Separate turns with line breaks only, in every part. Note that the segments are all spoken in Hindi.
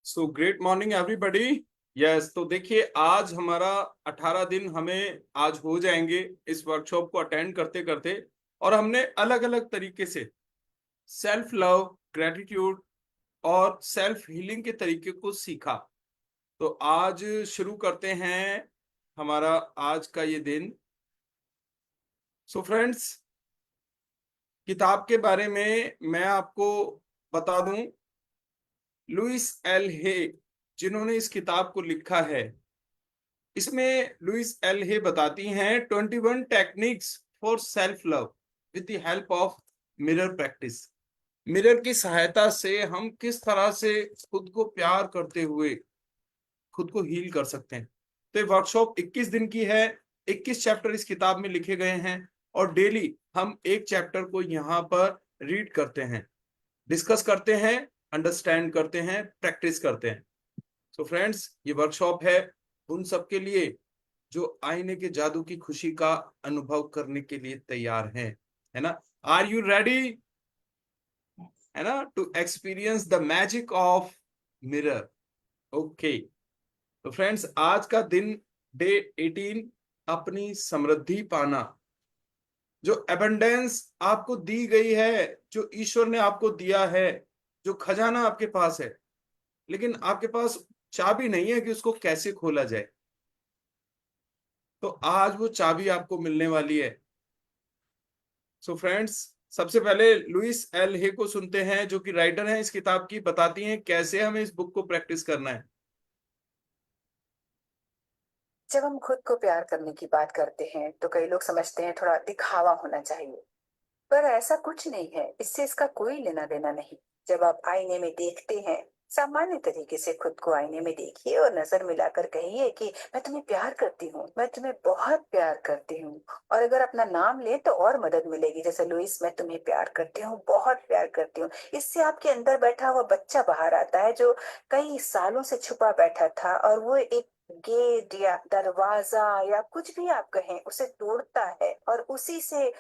So great morning everybody. Yes, तो देखिए आज हमारा 18 दिन हमें आज हो जाएंगे इस वर्कशॉप को अटेंड करते करते। और हमने अलग अलग तरीके से सेल्फ लव, ग्रेटिट्यूड और सेल्फ हीलिंग के तरीके को सीखा। तो आज शुरू करते हैं हमारा आज का ये दिन। सो फ्रेंड्स, किताब के बारे में मैं आपको बता दूं। लुइस एल हे जिन्होंने इस किताब को लिखा है, इसमें लुइस एल हे बताती हैं 21 techniques for self love with the help of mirror practice. Mirror की सहायता से हम किस तरह से खुद को प्यार करते हुए खुद को हील कर सकते हैं। तो ये वर्कशॉप 21 दिन की है। 21 चैप्टर इस किताब में लिखे गए हैं और डेली हम एक चैप्टर को यहाँ पर रीड करते हैं, डिस्कस करते हैं, अंडरस्टैंड करते हैं, प्रैक्टिस करते हैं। तो फ्रेंड्स, ये वर्कशॉप है उन सबके लिए जो आईने के जादू की खुशी का अनुभव करने के लिए तैयार हैं, है ना। आर यू रेडी, है ना, to experience the magic of mirror. Okay, तो फ्रेंड्स आज का दिन डे 18, अपनी समृद्धि पाना। जो एबंडेंस आपको दी गई है, जो ईश्वर ने आपको दिया है, जो खजाना आपके पास है, लेकिन आपके पास चाबी नहीं है कि उसको कैसे खोला जाए। तो आज वो चाबी आपको मिलने वाली है। सो फ्रेंड्स, सबसे पहले लुइस एल हे को सुनते हैं, जो कि राइटर हैं इस किताब की, बताती हैं कैसे हमें इस बुक को प्रैक्टिस करना है।
जब हम खुद को प्यार करने की बात करते हैं तो कई लोग समझते हैं थोड़ा दिखावा होना चाहिए। पर ऐसा कुछ नहीं है, इससे इसका कोई लेना देना नहीं। जब आप आईने में देखते हैं, सामान्य तरीके से खुद को आईने में देखिए और नजर मिलाकर कहिए कि मैं तुम्हें प्यार करती हूँ, मैं तुम्हें बहुत प्यार करती हूँ। और अगर अपना नाम ले तो और मदद मिलेगी, जैसे लुइस, मैं तुम्हें प्यार करती हूँ, बहुत प्यार करती हूँ। इससे आपके अंदर बैठा हुआ बच्चा बाहर आता है, जो कई सालों से छुपा बैठा था, और वो एक गेट या दरवाजा या कुछ भी आप कहें उसे तोड़ता है, और उसी से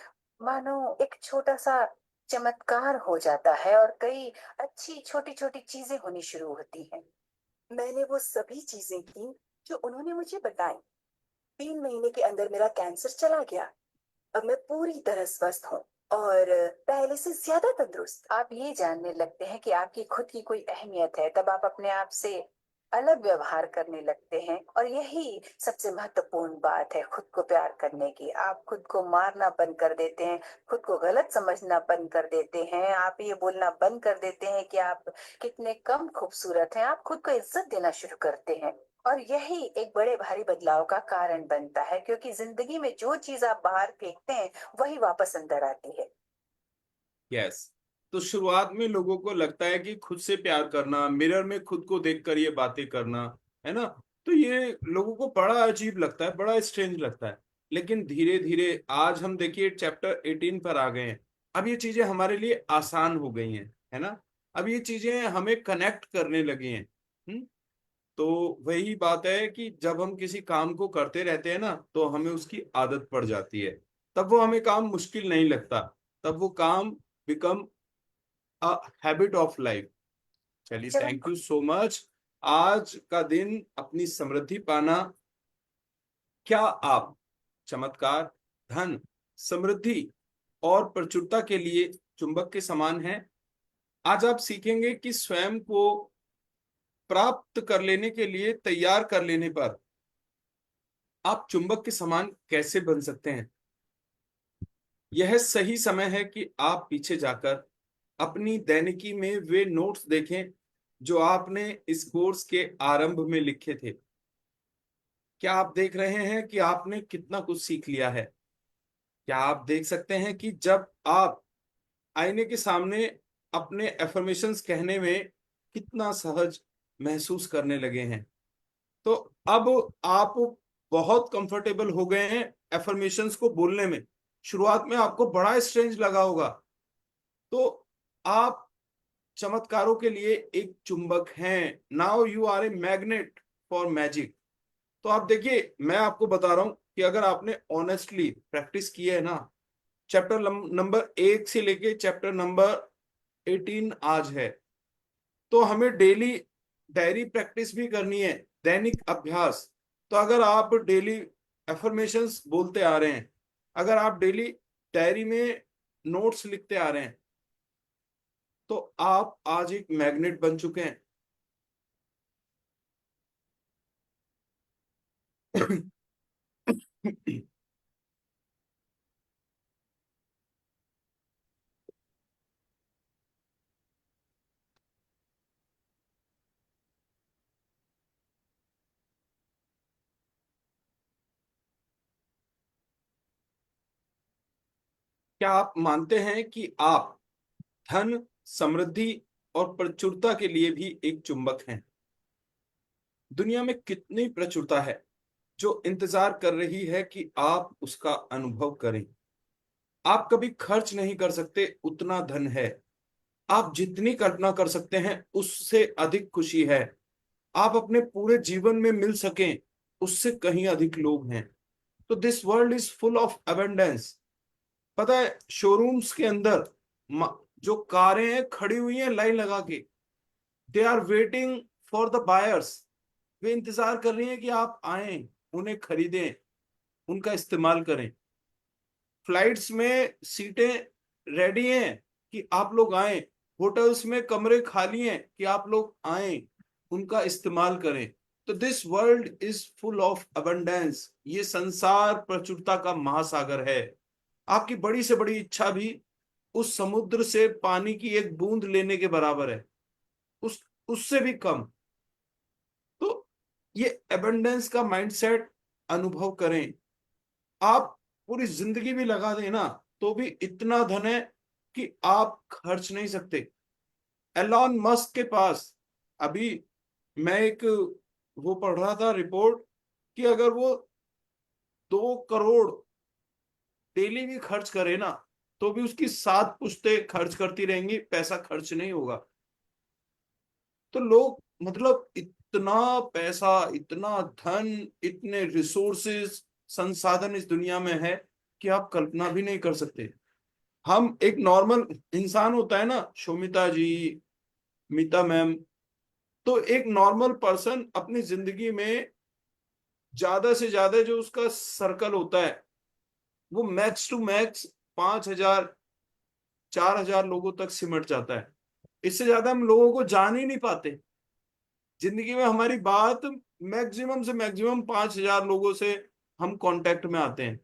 मानो एक छोटा सा चमत्कार हो जाता है और कई अच्छी छोटी छोटी चीजें होनी शुरू होती हैं। मैंने वो सभी चीजें की जो उन्होंने मुझे बताई। 3 महीने के अंदर मेरा कैंसर चला गया। अब मैं पूरी तरह स्वस्थ हूँ और पहले से ज्यादा तंदुरुस्त। आप ये जानने लगते हैं कि आपकी खुद की कोई अहमियत है, तब आप अपने आप से अलग व्यवहार करने लगते हैं। और यही सबसे महत्वपूर्ण बात है खुद को प्यार करने की। आप खुद को मारना बंद कर देते हैं, खुद को गलत समझना बंद कर देते हैं, आप ये बोलना बंद कर देते हैं कि आप कितने कम खूबसूरत हैं। आप खुद को इज्जत देना शुरू करते हैं, और यही एक बड़े भारी बदलाव का कारण बनता है, क्योंकि जिंदगी में जो चीज आप बाहर फेंकते हैं वही वापस अंदर आती है।
यस, तो शुरुआत में लोगों को लगता है कि खुद से प्यार करना, मिरर में खुद को देखकर ये बातें करना, है ना, तो ये लोगों को बड़ा अजीब लगता है, बड़ा स्ट्रेंज लगता है। लेकिन धीरे धीरे आज हम देखिए चैप्टर 18 पर आ गए हैं। अब ये चीजें हमारे लिए आसान हो गई हैं, है ना। अब ये चीजें हमें कनेक्ट करने लगी हैं। तो वही बात है कि जब हम किसी काम को करते रहते हैं ना, तो हमें उसकी आदत पड़ जाती है। तब वो हमें काम मुश्किल नहीं लगता, तब वो काम become a habit of life. चलिए,
जब हम
थैंक यू सो मच। आज का दिन अपनी समृद्धि पाना। क्या आप चमत्कार, धन, समृद्धि और प्रचुरता के लिए चुंबक के समान हैं? आज आप सीखेंगे कि स्वयं को प्राप्त कर लेने के लिए तैयार कर लेने पर आप चुंबक के समान कैसे बन सकते हैं। यह सही समय है कि आप पीछे जाकर अपनी दैनिकी में वे नोट्स देखें जो आपने इस कोर्स के आरंभ में लिखे थे। क्या आप देख रहे हैं कि आपने कितना कुछ सीख लिया है? क्या आप देख सकते हैं कि जब आप आईने के सामने अपने एफर्मेशंस कहने में कितना सहज महसूस करने लगे हैं? तो अब आप बहुत कंफर्टेबल हो गए हैं एफर्मेशंस को बोलने में। शुरुआत में आपको बड़ा स्ट्रेंज लगा होगा। तो आप चमत्कारों के लिए एक चुंबक हैं। Now you are a magnet for magic. तो आप देखिए, मैं आपको बता रहा हूं कि अगर आपने ऑनेस्टली प्रैक्टिस की है ना, चैप्टर नंबर 1 से लेके चैप्टर नंबर 18 आज है, तो हमें डेली डायरी प्रैक्टिस भी करनी है, दैनिक अभ्यास। तो अगर आप डेली एफर्मेशंस बोलते आ रहे हैं, अगर आप डेली डायरी में नोट्स लिखते आ रहे हैं, तो आप आज एक मैग्नेट बन चुके हैं। क्या आप मानते हैं कि आप धन, समृद्धि और प्रचुरता के लिए भी एक चुंबक हैं? दुनिया में कितनी प्रचुरता है जो इंतजार कर रही है कि आप उसका अनुभव करें। आप कभी खर्च नहीं कर सकते उतना धन है। आप जितनी कल्पना कर सकते हैं उससे अधिक खुशी है। आप अपने पूरे जीवन में मिल सकें उससे कहीं अधिक लोग हैं। तो this world is full of abundance. पता है, शोरूम्स के अंदर जो कारें हैं खड़ी हुई हैं लाइन लगा के, they are waiting for the buyers. वे इंतजार कर रही हैं कि आप आए, उन्हें खरीदें, उनका इस्तेमाल करें। फ्लाइट्स में सीटें रेडी हैं कि आप लोग आए। होटल्स में कमरे खाली हैं कि आप लोग आए, उनका इस्तेमाल करें। तो this world is full of abundance. ये संसार प्रचुरता का महासागर है। आपकी बड़ी से बड़ी इच्छा भी उस समुद्र से पानी की एक बूंद लेने के बराबर है, उस उससे भी कम। तो ये एबंडेंस का माइंडसेट अनुभव करें। आप पूरी जिंदगी भी लगा दें ना, तो भी इतना धन है कि आप खर्च नहीं सकते। एलॉन मस्क के पास, अभी मैं एक वो पढ़ रहा था रिपोर्ट, कि अगर वो 2 करोड़ डेली भी खर्च करे ना, तो भी उसकी 7 पुश्तें खर्च करती रहेंगी, पैसा खर्च नहीं होगा। तो लोग, मतलब इतना पैसा, इतना धन, इतने रिसोर्सेज, संसाधन इस दुनिया में है कि आप कल्पना भी नहीं कर सकते। हम एक नॉर्मल इंसान होता है ना, शोमिता जी, मीता मैम, तो एक नॉर्मल पर्सन अपनी जिंदगी में ज्यादा से ज्यादा जो उसका सर्कल होता है वो मैक्स टू मैक्स 5,000 4,000 लोगों तक सिमट जाता है। इससे ज्यादा हम लोगों को जान ही नहीं पाते। जिंदगी में हमारी बात मैक्सिमम से मैक्सिमम 5,000 लोगों से हम कांटेक्ट में आते हैं,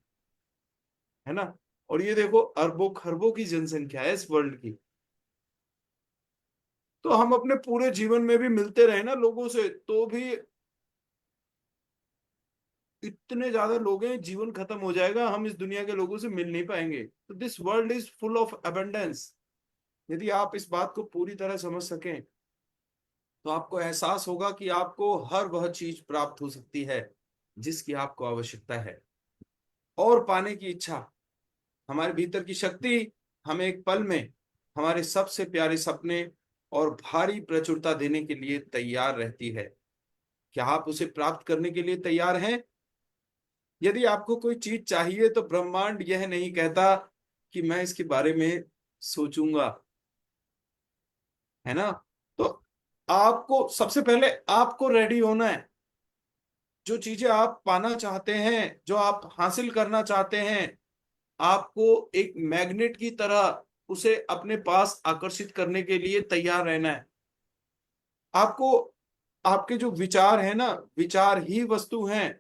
है ना। और ये देखो, अरबों खरबों की जनसंख्या है इस वर्ल्ड की। तो हम अपने पूरे जीवन में भी मिलते रहे ना लोगों से, तो भी इतने ज्यादा लोग हैं, जीवन खत्म हो जाएगा, हम इस दुनिया के लोगों से मिल नहीं पाएंगे। तो this world is full of abundance. यदि आप इस बात को पूरी तरह समझ सकें, तो आपको एहसास होगा कि आपको हर वह चीज प्राप्त हो सकती है जिसकी आपको आवश्यकता है। और पाने की इच्छा, हमारे भीतर की शक्ति हमें एक पल में हमारे सबसे प्यारे सपने और भारी प्रचुरता देने के लिए तैयार रहती है। क्या आप उसे प्राप्त करने के लिए तैयार हैं? यदि आपको कोई चीज चाहिए, तो ब्रह्मांड यह नहीं कहता कि मैं इसके बारे में सोचूंगा, है ना। तो आपको सबसे पहले आपको रेडी होना है। जो चीजें आप पाना चाहते हैं, जो आप हासिल करना चाहते हैं, आपको एक मैग्नेट की तरह उसे अपने पास आकर्षित करने के लिए तैयार रहना है। आपको, आपके जो विचार है ना, विचार ही वस्तु हैं।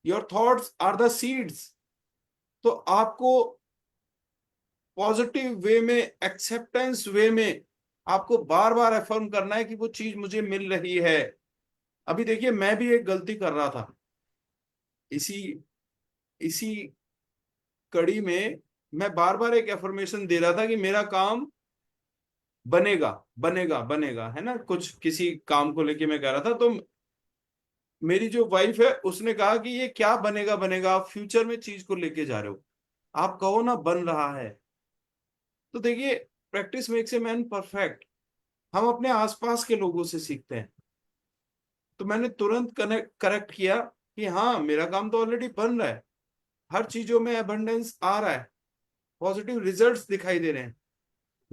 Your thoughts are the seeds. तो आपको पॉजिटिव वे में, एक्सेप्टेंस वे में आपको बार बार अफर्म करना है कि वो चीज मुझे मिल रही है। अभी देखिए, मैं भी एक गलती कर रहा था इसी इसी कड़ी में। मैं बार बार एक एफर्मेशन दे रहा था कि मेरा काम बनेगा, बनेगा, बनेगा, है ना। कुछ किसी काम को लेके मैं कह रहा था, तो मेरी जो वाइफ है उसने कहा कि ये क्या बनेगा, बनेगा, आप फ्यूचर में चीज को लेके जा रहे हो, आप कहो ना बन रहा है। तो देखिए, practice makes a man perfect. हम अपने आसपास के लोगों से सीखते हैं। तो मैंने तुरंत कनेक्ट करेक्ट किया कि हाँ, मेरा काम तो ऑलरेडी बन रहा है, हर चीजों में अबंडेंस आ रहा है, पॉजिटिव रिजल्ट्स दिखाई दे रहे हैं।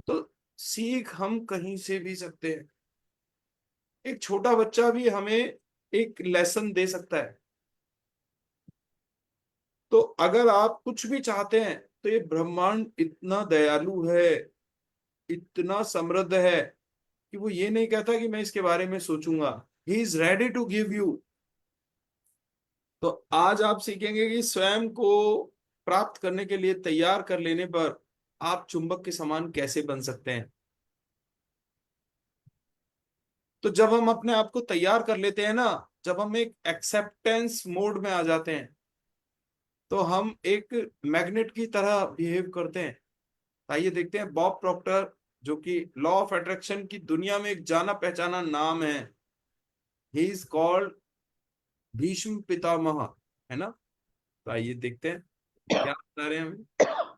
तो सीख हम कहीं से भी सकते हैं। एक छोटा बच्चा भी हमें एक लेसन दे सकता है। तो अगर आप कुछ भी चाहते हैं तो ये ब्रह्मांड इतना दयालु है, इतना समृद्ध है कि वो ये नहीं कहता कि मैं इसके बारे में सोचूंगा। He is ready to give you. तो आज आप सीखेंगे कि स्वयं को प्राप्त करने के लिए तैयार कर लेने पर आप चुंबक के समान कैसे बन सकते हैं। तो जब हम अपने आप को तैयार कर लेते हैं ना, जब हम एक एक्सेप्टेंस मोड में आ जाते हैं, तो हम एक मैग्नेट की तरह बिहेव करते हैं। आइए देखते हैं बॉब प्रॉक्टर, जो कि लॉ ऑफ अट्रैक्शन की दुनिया में एक जाना पहचाना नाम है। He is called Bhishma Pitamah, है ना। तो आइए देखते हैं क्या बता रहे हैं हमें।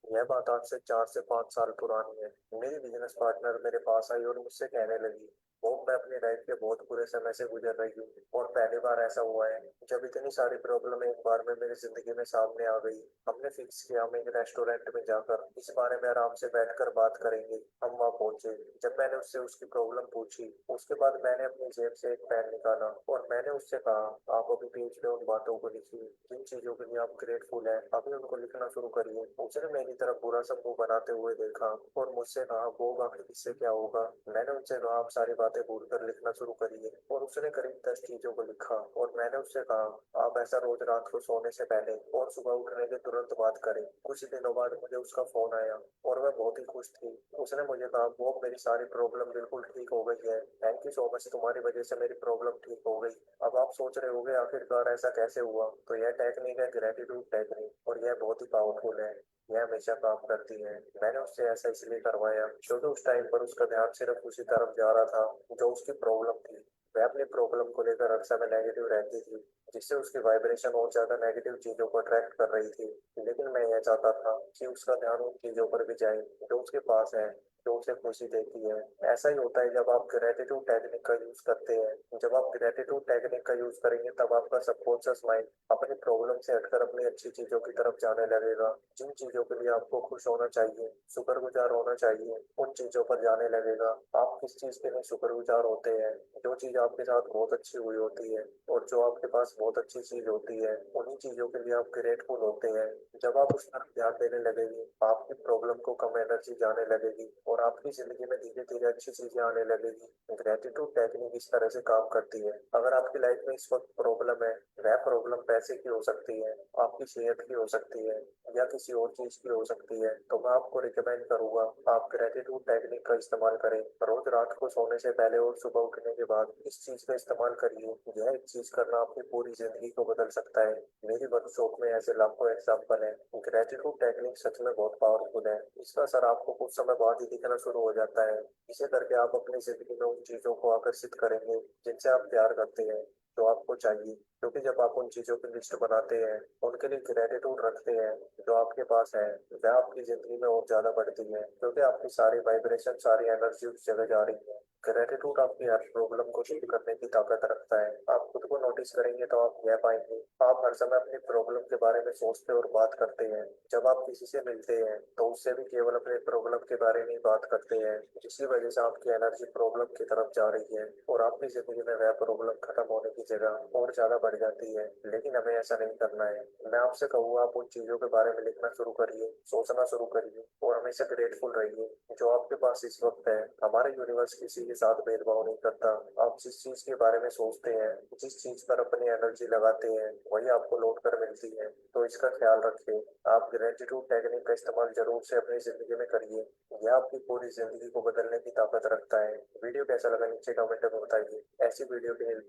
यह बात आज से 4 से 5 साल पुरानी है। मेरी बिजनेस पार्टनर मेरे पास आई और मुझसे कहने लगी, वो मैं अपनी लाइफ के बहुत बुरे समय से गुजर रही हूँ और पहली बार ऐसा हुआ है जब इतनी सारी प्रॉब्लम एक बार में मेरी जिंदगी में सामने आ गई। हमने फिक्स किया हम एक रेस्टोरेंट में जाकर इस बारे में आराम से बैठकर बात करेंगे। हम वहाँ पहुंचे। जब मैंने उससे उसकी प्रॉब्लम पूछी उसके बाद मैंने अपनी जेब से एक पेन निकाला और मैंने उससे कहा, आप अभी पेज पे उन बातों को लिखिए जिन चीजों के लिए आप ग्रेटफुल हैं, अभी उनको लिखना शुरू करिए। उसने मेरी तरफ बुरा सा मुंह बनाते हुए देखा और मुझसे कहा, वो बाकी इससे क्या होगा। मैंने उनसे कहा, आप सारी बातें भूलकर लिखना शुरू करिए और उसने करीब 10 चीजों को लिखा और मैंने उससे कहा, आप ऐसा रोज रात को सोने से पहले और सुबह उठने के तुरंत बाद करें। कुछ दिनों बाद मुझे उसका फोन आया और मैं बहुत ही खुश थी। उसने मुझे कहा, वो मेरी सारी प्रॉब्लम बिल्कुल ठीक हो गई है, थैंक यू सो मच, तुम्हारी वजह से मेरी प्रॉब्लम ठीक हो गई। अब आप सोच रहे होंगे आखिरकार ऐसा कैसे हुआ। तो यह टेक्निक है ग्रेटिट्यूड टेक्निक और यह बहुत ही पावरफुल है। यह हमेशा काम करती है। मैंने उससे ऐसा इसलिए करवाया क्योंकि उस टाइम पर उसका ध्यान सिर्फ उसी तरफ जा रहा था जो उसकी प्रॉब्लम थी। वह अपनी प्रॉब्लम को लेकर हर समय नेगेटिव रहती थी, जिससे उसकी वाइब्रेशन और ज्यादा नेगेटिव चीजों को अट्रैक्ट कर रही थी। लेकिन मैं यह चाहता था कि उसका ध्यान उन चीजों पर भी जाए जो उसके पास है, जो उसे खुशी देती है। ऐसा ही होता है जब आप ग्रेटिट्यूड टेक्निक का यूज करते हैं। जब आप ग्रेटिट्यूड टेक्निक का यूज करेंगे तब आपका सबकॉन्शियस माइंड अपनी प्रॉब्लम से हटकर अपनी अच्छी चीजों की तरफ जाने लगेगा। जिन चीजों के लिए आपको खुश होना चाहिए, शुक्रगुजार होना चाहिए, उन चीजों पर जाने लगेगा। आप किस चीज के लिए शुक्रगुजार होते हैं? जो चीज आपके साथ बहुत अच्छी हुई होती है और जो आपके पास बहुत अच्छी चीज होती है, उन्हीं चीजों के लिए आप ग्रेटफुल होते हैं। जब आप उस तरफ ध्यान देने लगेंगे, आपकी प्रॉब्लम को कम एनर्जी जाने लगेगी और आपकी जिंदगी में धीरे धीरे अच्छी चीजें आने लगेगी। ग्रेटिट्यूड टेक्निक इस तरह से काम करती है। अगर आपकी लाइफ में इस वक्त प्रॉब्लम है, वह प्रॉब्लम पैसे की हो सकती है, आपकी सेहत की हो सकती है या किसी और चीज की हो सकती है, तो मैं आपको रिकमेंड करूंगा आप ग्रेटिट्यूड टेक्निक का इस्तेमाल करें। रोज रात को सोने से पहले और सुबह उठने के बाद इस चीज का इस्तेमाल करिए। यह एक चीज करना आपकी पूरी जिंदगी को बदल सकता है। मेरी वर्कशॉप में ऐसे लाखों एग्जाम्पल है। ग्रेटिट्यूड टेक्निक सच में बहुत पावरफुल है। इसका असर आपको कुछ समय बाद ही दिखना शुरू हो जाता है। इसे करके आप अपनी जिंदगी में उन चीजों को आकर्षित करेंगे जिनसे आप प्यार करते हैं, जो आपको चाहिए। क्योंकि जब आप उन चीजों की लिस्ट बनाते हैं, उनके लिए ग्रेटिट्यूड रखते हैं, जो आपके पास है, वह आपकी जिंदगी में और ज्यादा बढ़ती है क्योंकि आपकी सारी वाइब्रेशन, सारी एनर्जी उस जगह जा रही है। ग्रेटिट्यूड आपकी हर प्रॉब्लम को ठीक करने की ताकत रखता है। आप खुद को नोटिस करेंगे तो आप यह पाएंगे, आप हर समय अपनी प्रॉब्लम के बारे में सोचते और बात करते हैं। जब आप किसी से मिलते हैं तो उससे भी केवल अपने प्रॉब्लम के बारे में ही बात करते हैं, जिसकी वजह से आपकी एनर्जी प्रॉब्लम की तरफ जा रही है और आपकी जिंदगी में वह प्रॉब्लम खत्म होने की जगह और ज्यादा बढ़ जाती है। लेकिन हमें ऐसा नहीं करना है। मैं आपसे कहूँगा, आप उन चीजों के बारे में लिखना शुरू करिए, सोचना शुरू करिए और हमेशा ग्रेटफुल रहिए जो आपके पास इस वक्त है। हमारे यूनिवर्स किसी के साथ भेदभाव नहीं करता। आप जिस चीज के बारे में सोचते हैं, जिस चीज पर अपनी एनर्जी लगाते हैं, वही आपको लौट कर मिलती है। तो इसका ख्याल रखिए। आप ग्रेटिट्यूड टेक्निक का इस्तेमाल जरूर से अपनी जिंदगी में करिए। यह आपकी पूरी जिंदगी को बदलने की ताकत रखता है। वीडियो कैसा लगा नीचे कमेंट में बताइए। ऐसी वीडियो के लिए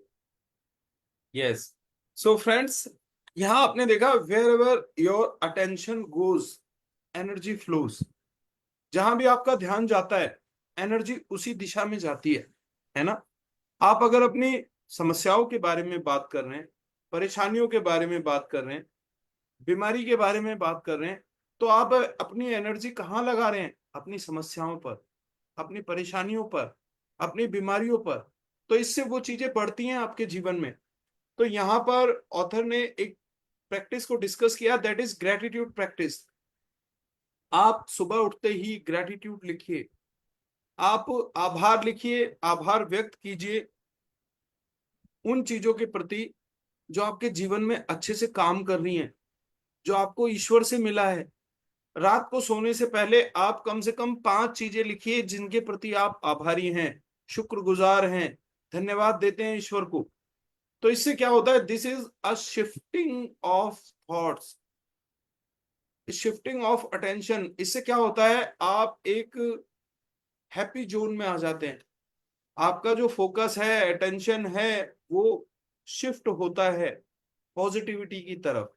यस, सो फ्रेंड्स, यहां आपने देखा wherever your attention goes energy flows. जहां भी आपका ध्यान जाता है, एनर्जी उसी दिशा में जाती है ना। आप अगर अपनी समस्याओं के बारे में बात कर रहे हैं, परेशानियों के बारे में बात कर रहे हैं, बीमारी के बारे में बात कर रहे हैं, तो आप अपनी एनर्जी कहाँ लगा रहे हैं? अपनी समस्याओं पर, अपनी परेशानियों पर, अपनी बीमारियों पर। तो इससे वो चीजें बढ़ती हैं आपके जीवन में। तो यहाँ पर ऑथर ने एक प्रैक्टिस को डिस्कस किया, दैट इज ग्रेटिट्यूड प्रैक्टिस। आप सुबह उठते ही ग्रेटिट्यूड लिखिए। आप आभार लिखिए, आभार व्यक्त कीजिए उन चीजों के प्रति जो आपके जीवन में अच्छे से काम कर रही हैं, जो आपको ईश्वर से मिला है। रात को सोने से पहले आप कम से कम 5 चीजें लिखिए जिनके प्रति आप आभारी हैं, शुक्रगुजार हैं, धन्यवाद देते हैं ईश्वर को। तो इससे क्या होता है, this is a shifting of thoughts, shifting of attention. इससे क्या होता है, आप एक हैप्पी जोन में आ जाते हैं। आपका जो फोकस है, अटेंशन है, वो शिफ्ट होता है पॉजिटिविटी की तरफ।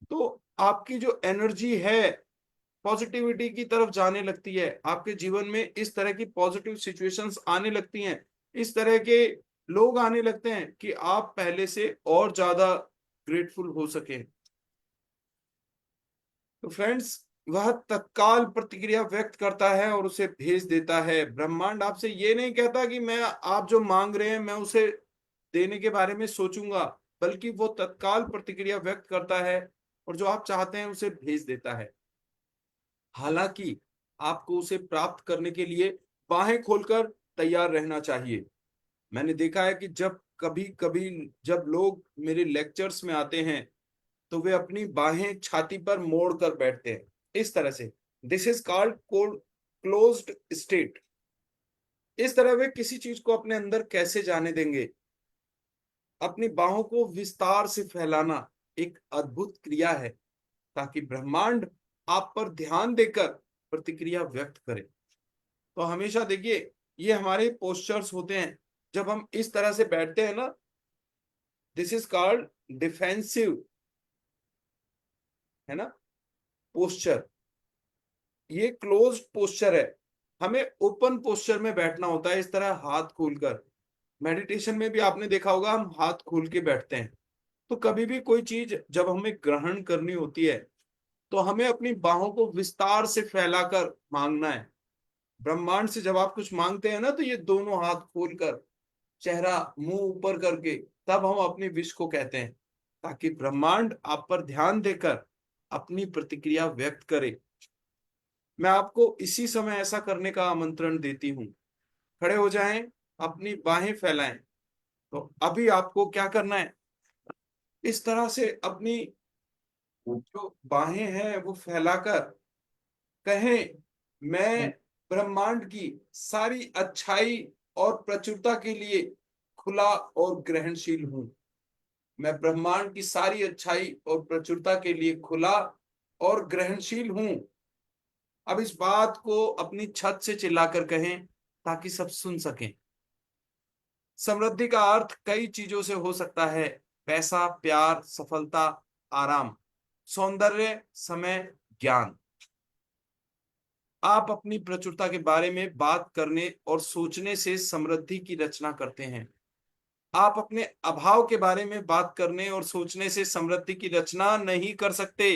तो आपकी जो एनर्जी है पॉजिटिविटी की तरफ जाने लगती है। आपके जीवन में इस तरह की पॉजिटिव सिचुएशंस आने लगती हैं, इस तरह के लोग आने लगते हैं कि आप पहले से और ज्यादा ग्रेटफुल हो सके। तो फ्रेंड्स, वह तत्काल प्रतिक्रिया व्यक्त करता है और उसे भेज देता है। ब्रह्मांड आपसे ये नहीं कहता कि मैं, आप जो मांग रहे हैं मैं उसे देने के बारे में सोचूंगा, बल्कि वो तत्काल प्रतिक्रिया व्यक्त करता है और जो आप चाहते हैं उसे भेज देता है। हालांकि आपको उसे प्राप्त करने के लिए बाहें खोलकर तैयार रहना चाहिए। मैंने देखा है कि जब कभी कभी जब लोग मेरे लेक्चर्स में आते हैं तो वे अपनी बाहें छाती पर मोड़ कर बैठते हैं इस तरह से। This is called closed state. इस तरह वे किसी चीज को अपने अंदर कैसे जाने देंगे। अपनी बाहों को विस्तार से फैलाना एक अद्भुत क्रिया है ताकि ब्रह्मांड आप पर ध्यान देकर प्रतिक्रिया व्यक्त करे। तो हमेशा देखिए, ये हमारे पोस्चर्स होते हैं। जब हम इस तरह से बैठते हैं ना, दिस इज कॉल्ड डिफेंसिव, है ना, पोस्चर। ये क्लोज्ड पोस्चर है। हमें ओपन पोस्चर में बैठना होता है, इस तरह हाथ खोलकर। मेडिटेशन में भी आपने देखा होगा, हम हाथ खोल के बैठते हैं। तो कभी भी कोई चीज जब हमें ग्रहण करनी होती है तो हमें अपनी बाहों को विस्तार से फैलाकर मांगना है। ब्रह्मांड से जब आप कुछ मांगते हैं ना, तो ये दोनों हाथ खोलकर, चेहरा मुंह ऊपर करके, तब हम अपनी विश को कहते हैं, ताकि ब्रह्मांड आप पर ध्यान देकर अपनी प्रतिक्रिया व्यक्त करे। मैं आपको इसी समय ऐसा करने का आमंत्रण देती हूँ। खड़े हो जाएं, अपनी बाहें फैलाएं। तो अभी आपको क्या करना है, इस तरह से अपनी जो बाहें हैं वो फैलाकर कहें, मैं ब्रह्मांड की सारी अच्छाई और प्रचुरता के लिए खुला और ग्रहणशील हूं। मैं ब्रह्मांड की सारी अच्छाई और प्रचुरता के लिए खुला और ग्रहणशील हूं। अब इस बात को अपनी छत से चिल्लाकर कहें ताकि सब सुन सकें। समृद्धि का अर्थ कई चीजों से हो सकता है। पैसा, प्यार, सफलता, आराम, सौंदर्य, समय, ज्ञान। आप अपनी प्रचुरता के बारे में बात करने और सोचने से समृद्धि की रचना करते हैं। आप अपने अभाव के बारे में बात करने और सोचने से समृद्धि की रचना नहीं कर सकते।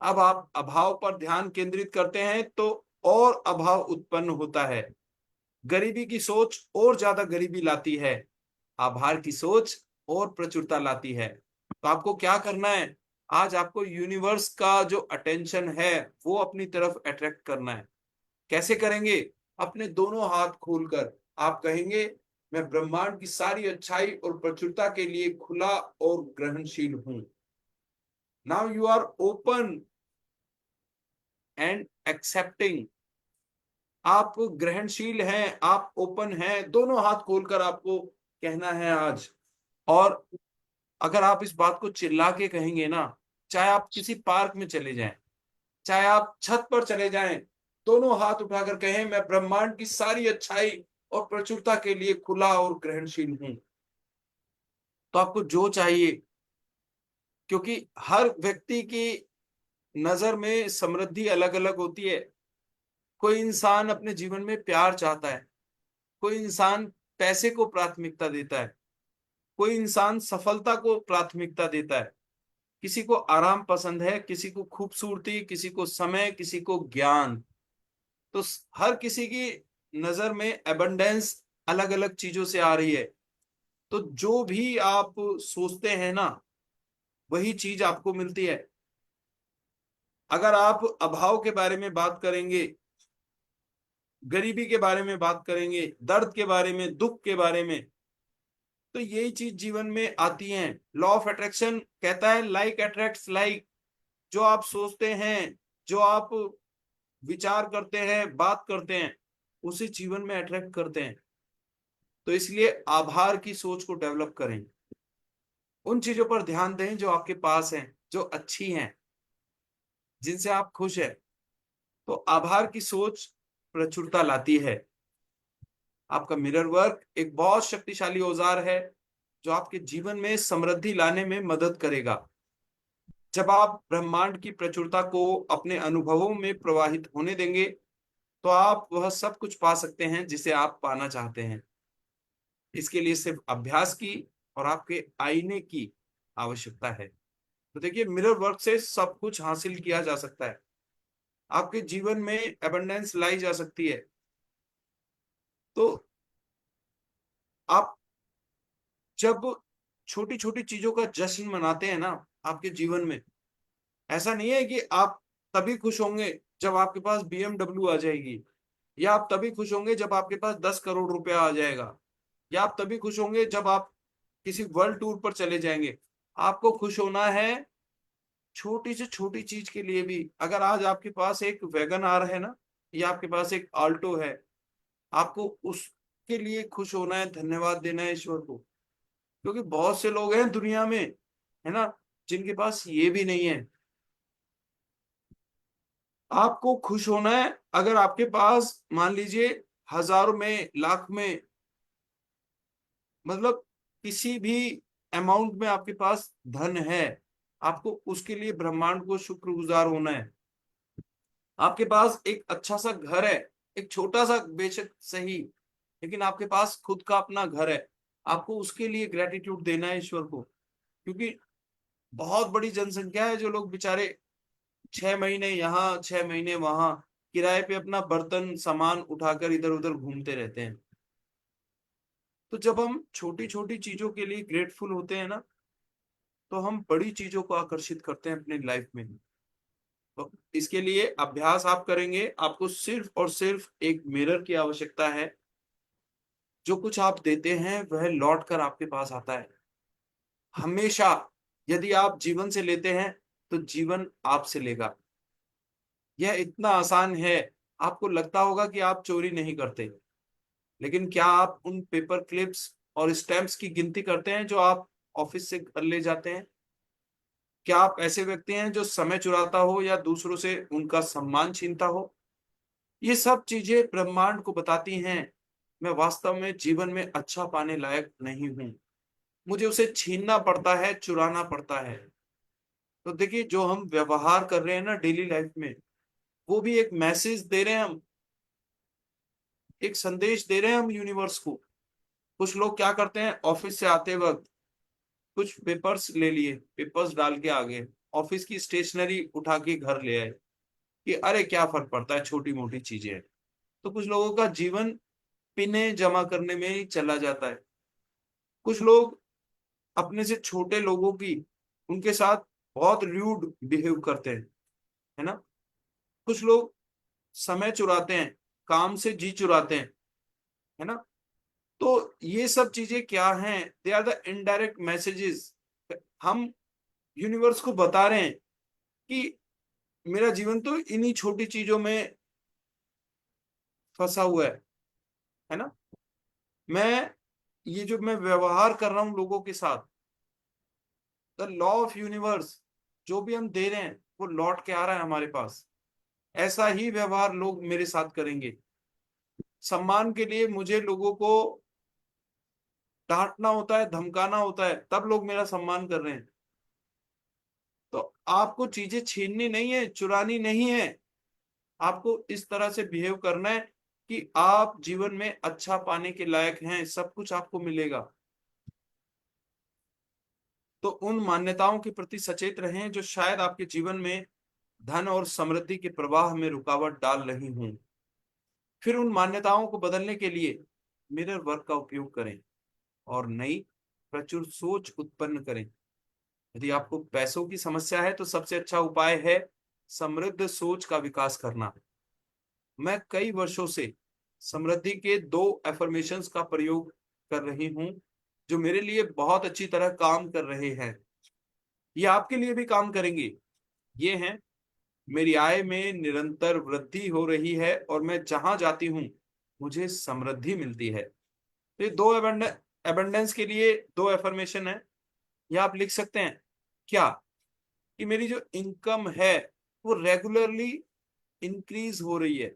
अब आप अभाव पर ध्यान केंद्रित करते हैं तो और अभाव उत्पन्न होता है। गरीबी की सोच और ज्यादा गरीबी लाती है। आभार की सोच और प्रचुरता लाती है। तो आपको क्या करना है, आज आपको यूनिवर्स का जो अटेंशन है वो अपनी तरफ अट्रैक्ट करना है। कैसे करेंगे, अपने दोनों हाथ खोलकर आप कहेंगे, मैं ब्रह्मांड की सारी अच्छाई और प्रचुरता के लिए खुला और ग्रहणशील हूं। Now you are open and accepting. आप ग्रहणशील हैं, आप ओपन हैं। दोनों हाथ खोलकर आपको कहना है आज। और अगर आप इस बात को चिल्ला के कहेंगे ना, चाहे आप किसी पार्क में चले जाएं, चाहे आप छत पर चले जाएं, दोनों हाथ उठाकर कहें, मैं ब्रह्मांड की सारी अच्छाई और प्रचुरता के लिए खुला और ग्रहणशील हूं। तो आपको जो चाहिए, क्योंकि हर व्यक्ति की नजर में समृद्धि अलग अलग होती है। कोई इंसान अपने जीवन में प्यार चाहता है, कोई इंसान पैसे को प्राथमिकता देता है, कोई इंसान सफलता को प्राथमिकता देता है, किसी को आराम पसंद है, किसी को खूबसूरती, किसी को समय, किसी को ज्ञान। तो हर किसी की नजर में एबंडेंस अलग अलग चीजों से आ रही है। तो जो भी आप सोचते हैं ना, वही चीज आपको मिलती है। अगर आप अभाव के बारे में बात करेंगे गरीबी के बारे में बात करेंगे, दर्द के बारे में, दुख के बारे में। तो यही चीज जीवन में आती है। लॉ ऑफ अट्रैक्शन कहता है लाइक अट्रैक्ट्स लाइक। जो आप सोचते हैं, जो आप विचार करते हैं, बात करते हैं, उसी जीवन में अट्रैक्ट करते हैं। तो इसलिए आभार की सोच को डेवलप करें, उन चीजों पर ध्यान दें जो आपके पास हैं, जो अच्छी हैं, जिनसे आप खुश हैं। तो आभार की सोच प्रचुरता लाती है। आपका मिरर वर्क एक बहुत शक्तिशाली औजार है जो आपके जीवन में समृद्धि लाने में मदद करेगा। जब आप ब्रह्मांड की प्रचुरता को अपने अनुभवों में प्रवाहित होने देंगे, तो आप वह सब कुछ पा सकते हैं जिसे आप पाना चाहते हैं। इसके लिए सिर्फ अभ्यास की और आपके आईने की आवश्यकता है। तो देखिए, मिरर वर्क से सब कुछ हासिल किया जा सकता है। आपके जीवन में एबंडेंस लाई जा सकती है। तो आप जब छोटी छोटी चीजों का जश्न मनाते हैं ना आपके जीवन में, ऐसा नहीं है कि आप तभी खुश होंगे जब आपके पास BMW आ जाएगी, या आप तभी खुश होंगे जब आपके पास 10 करोड़ रुपया आ जाएगा, या आप तभी खुश होंगे जब आप किसी वर्ल्ड टूर पर चले जाएंगे। आपको खुश होना है छोटी से छोटी चीज के लिए भी। अगर आज आपके पास एक वैगन आर है ना, या आपके पास एक आल्टो है, आपको उसके लिए खुश होना है, धन्यवाद देना है ईश्वर को। क्योंकि बहुत से लोग हैं दुनिया में, है ना, जिनके पास ये भी नहीं है। आपको खुश होना है अगर आपके पास मान लीजिए हजारों में, लाख में, मतलब किसी भी अमाउंट में आपके पास धन है, आपको उसके लिए ब्रह्मांड को शुक्रगुजार होना है। आपके पास एक अच्छा सा घर है, एक छोटा सा बेशक सही, लेकिन आपके पास खुद का अपना घर है, आपको उसके लिए ग्रेटिट्यूड देना है ईश्वर को। क्योंकि बहुत बड़ी जनसंख्या है जो लोग बेचारे 6 महीने यहाँ, 6 महीने वहां किराए पे अपना बर्तन सामान उठाकर इधर उधर घूमते रहते हैं। तो जब हम छोटी छोटी चीजों के लिए ग्रेटफुल होते हैं ना, तो हम बड़ी चीजों को आकर्षित करते हैं अपनी लाइफ में। तो इसके लिए अभ्यास आप करेंगे, आपको सिर्फ और सिर्फ एक मिरर की आवश्यकता है। जो कुछ आप देते हैं वह लौट कर आपके पास आता है हमेशा। यदि आप जीवन से लेते हैं तो जीवन आपसे लेगा। यह इतना आसान है। आपको लगता होगा कि आप चोरी नहीं करते, लेकिन क्या आप उन पेपर क्लिप्स और स्टैम्प्स की गिनती करते हैं जो आप ऑफिस से घर ले जाते हैं? क्या आप ऐसे व्यक्ति हैं जो समय चुराता हो या दूसरों से उनका सम्मान छीनता हो? ये सब चीजें ब्रह्मांड को बताती हैं मैं वास्तव में जीवन में अच्छा पाने लायक नहीं हूं, मुझे उसे छीनना पड़ता है, चुराना पड़ता है। तो देखिए, जो हम व्यवहार कर रहे हैं ना डेली लाइफ में, वो भी एक मैसेज दे रहे हैं हम, एक संदेश दे रहे हैं हम यूनिवर्स को। कुछ लोग क्या करते हैं, ऑफिस से आते वक्त कुछ पेपर्स ले लिए, पेपर्स डाल के आ गए, ऑफिस की स्टेशनरी उठा के घर ले आए कि अरे क्या फर्क पड़ता है, छोटी मोटी चीजें हैं। तो कुछ लोगों का जीवन पिने जमा करने में ही चला जाता है। कुछ लोग अपने से छोटे लोगों की, उनके साथ बहुत र्यूड बिहेव करते हैं, है ना। कुछ लोग समय चुराते हैं, काम से जी चुराते हैं, है ना। तो ये सब चीजें क्या हैं? They are the indirect messages. हम यूनिवर्स को बता रहे हैं कि मेरा जीवन तो इन्हीं छोटी चीजों में फंसा हुआ है ना। मैं ये जो मैं व्यवहार कर रहा हूं लोगों के साथ, द लॉ ऑफ यूनिवर्स, जो भी हम दे रहे हैं वो लौट के आ रहा है हमारे पास। ऐसा ही व्यवहार लोग मेरे साथ करेंगे। सम्मान के लिए मुझे लोगों को डांटना होता है, धमकाना होता है, तब लोग मेरा सम्मान कर रहे हैं। तो आपको चीजें छीननी नहीं है, चुरानी नहीं है। आपको इस तरह से बिहेव करना है कि आप जीवन में अच्छा पाने के लायक हैं, सब कुछ आपको मिलेगा। तो उन मान्यताओं के प्रति सचेत रहें जो शायद आपके जीवन में धन और समृद्धि के प्रवाह में रुकावट डाल रही हूं। फिर उन मान्यताओं को बदलने के लिए मिरर वर्क का उपयोग करें और नई प्रचुर सोच उत्पन्न करें। यदि आपको पैसों की समस्या है तो सबसे अच्छा उपाय है समृद्ध सोच का विकास करना। मैं कई वर्षों से समृद्धि के 2 एफर्मेशंस का प्रयोग कर रही हूं, जो मेरे लिए बहुत अच्छी तरह काम कर रहे हैं। ये आपके लिए भी काम करेंगे। ये हैं, मेरी आय में निरंतर वृद्धि हो रही है और मैं जहां जाती हूं मुझे समृद्धि मिलती है। तो ये 2 एबंडेंस के लिए 2 एफर्मेशन है। ये आप लिख सकते हैं क्या, कि मेरी जो इनकम है वो रेगुलरली इंक्रीज हो रही है,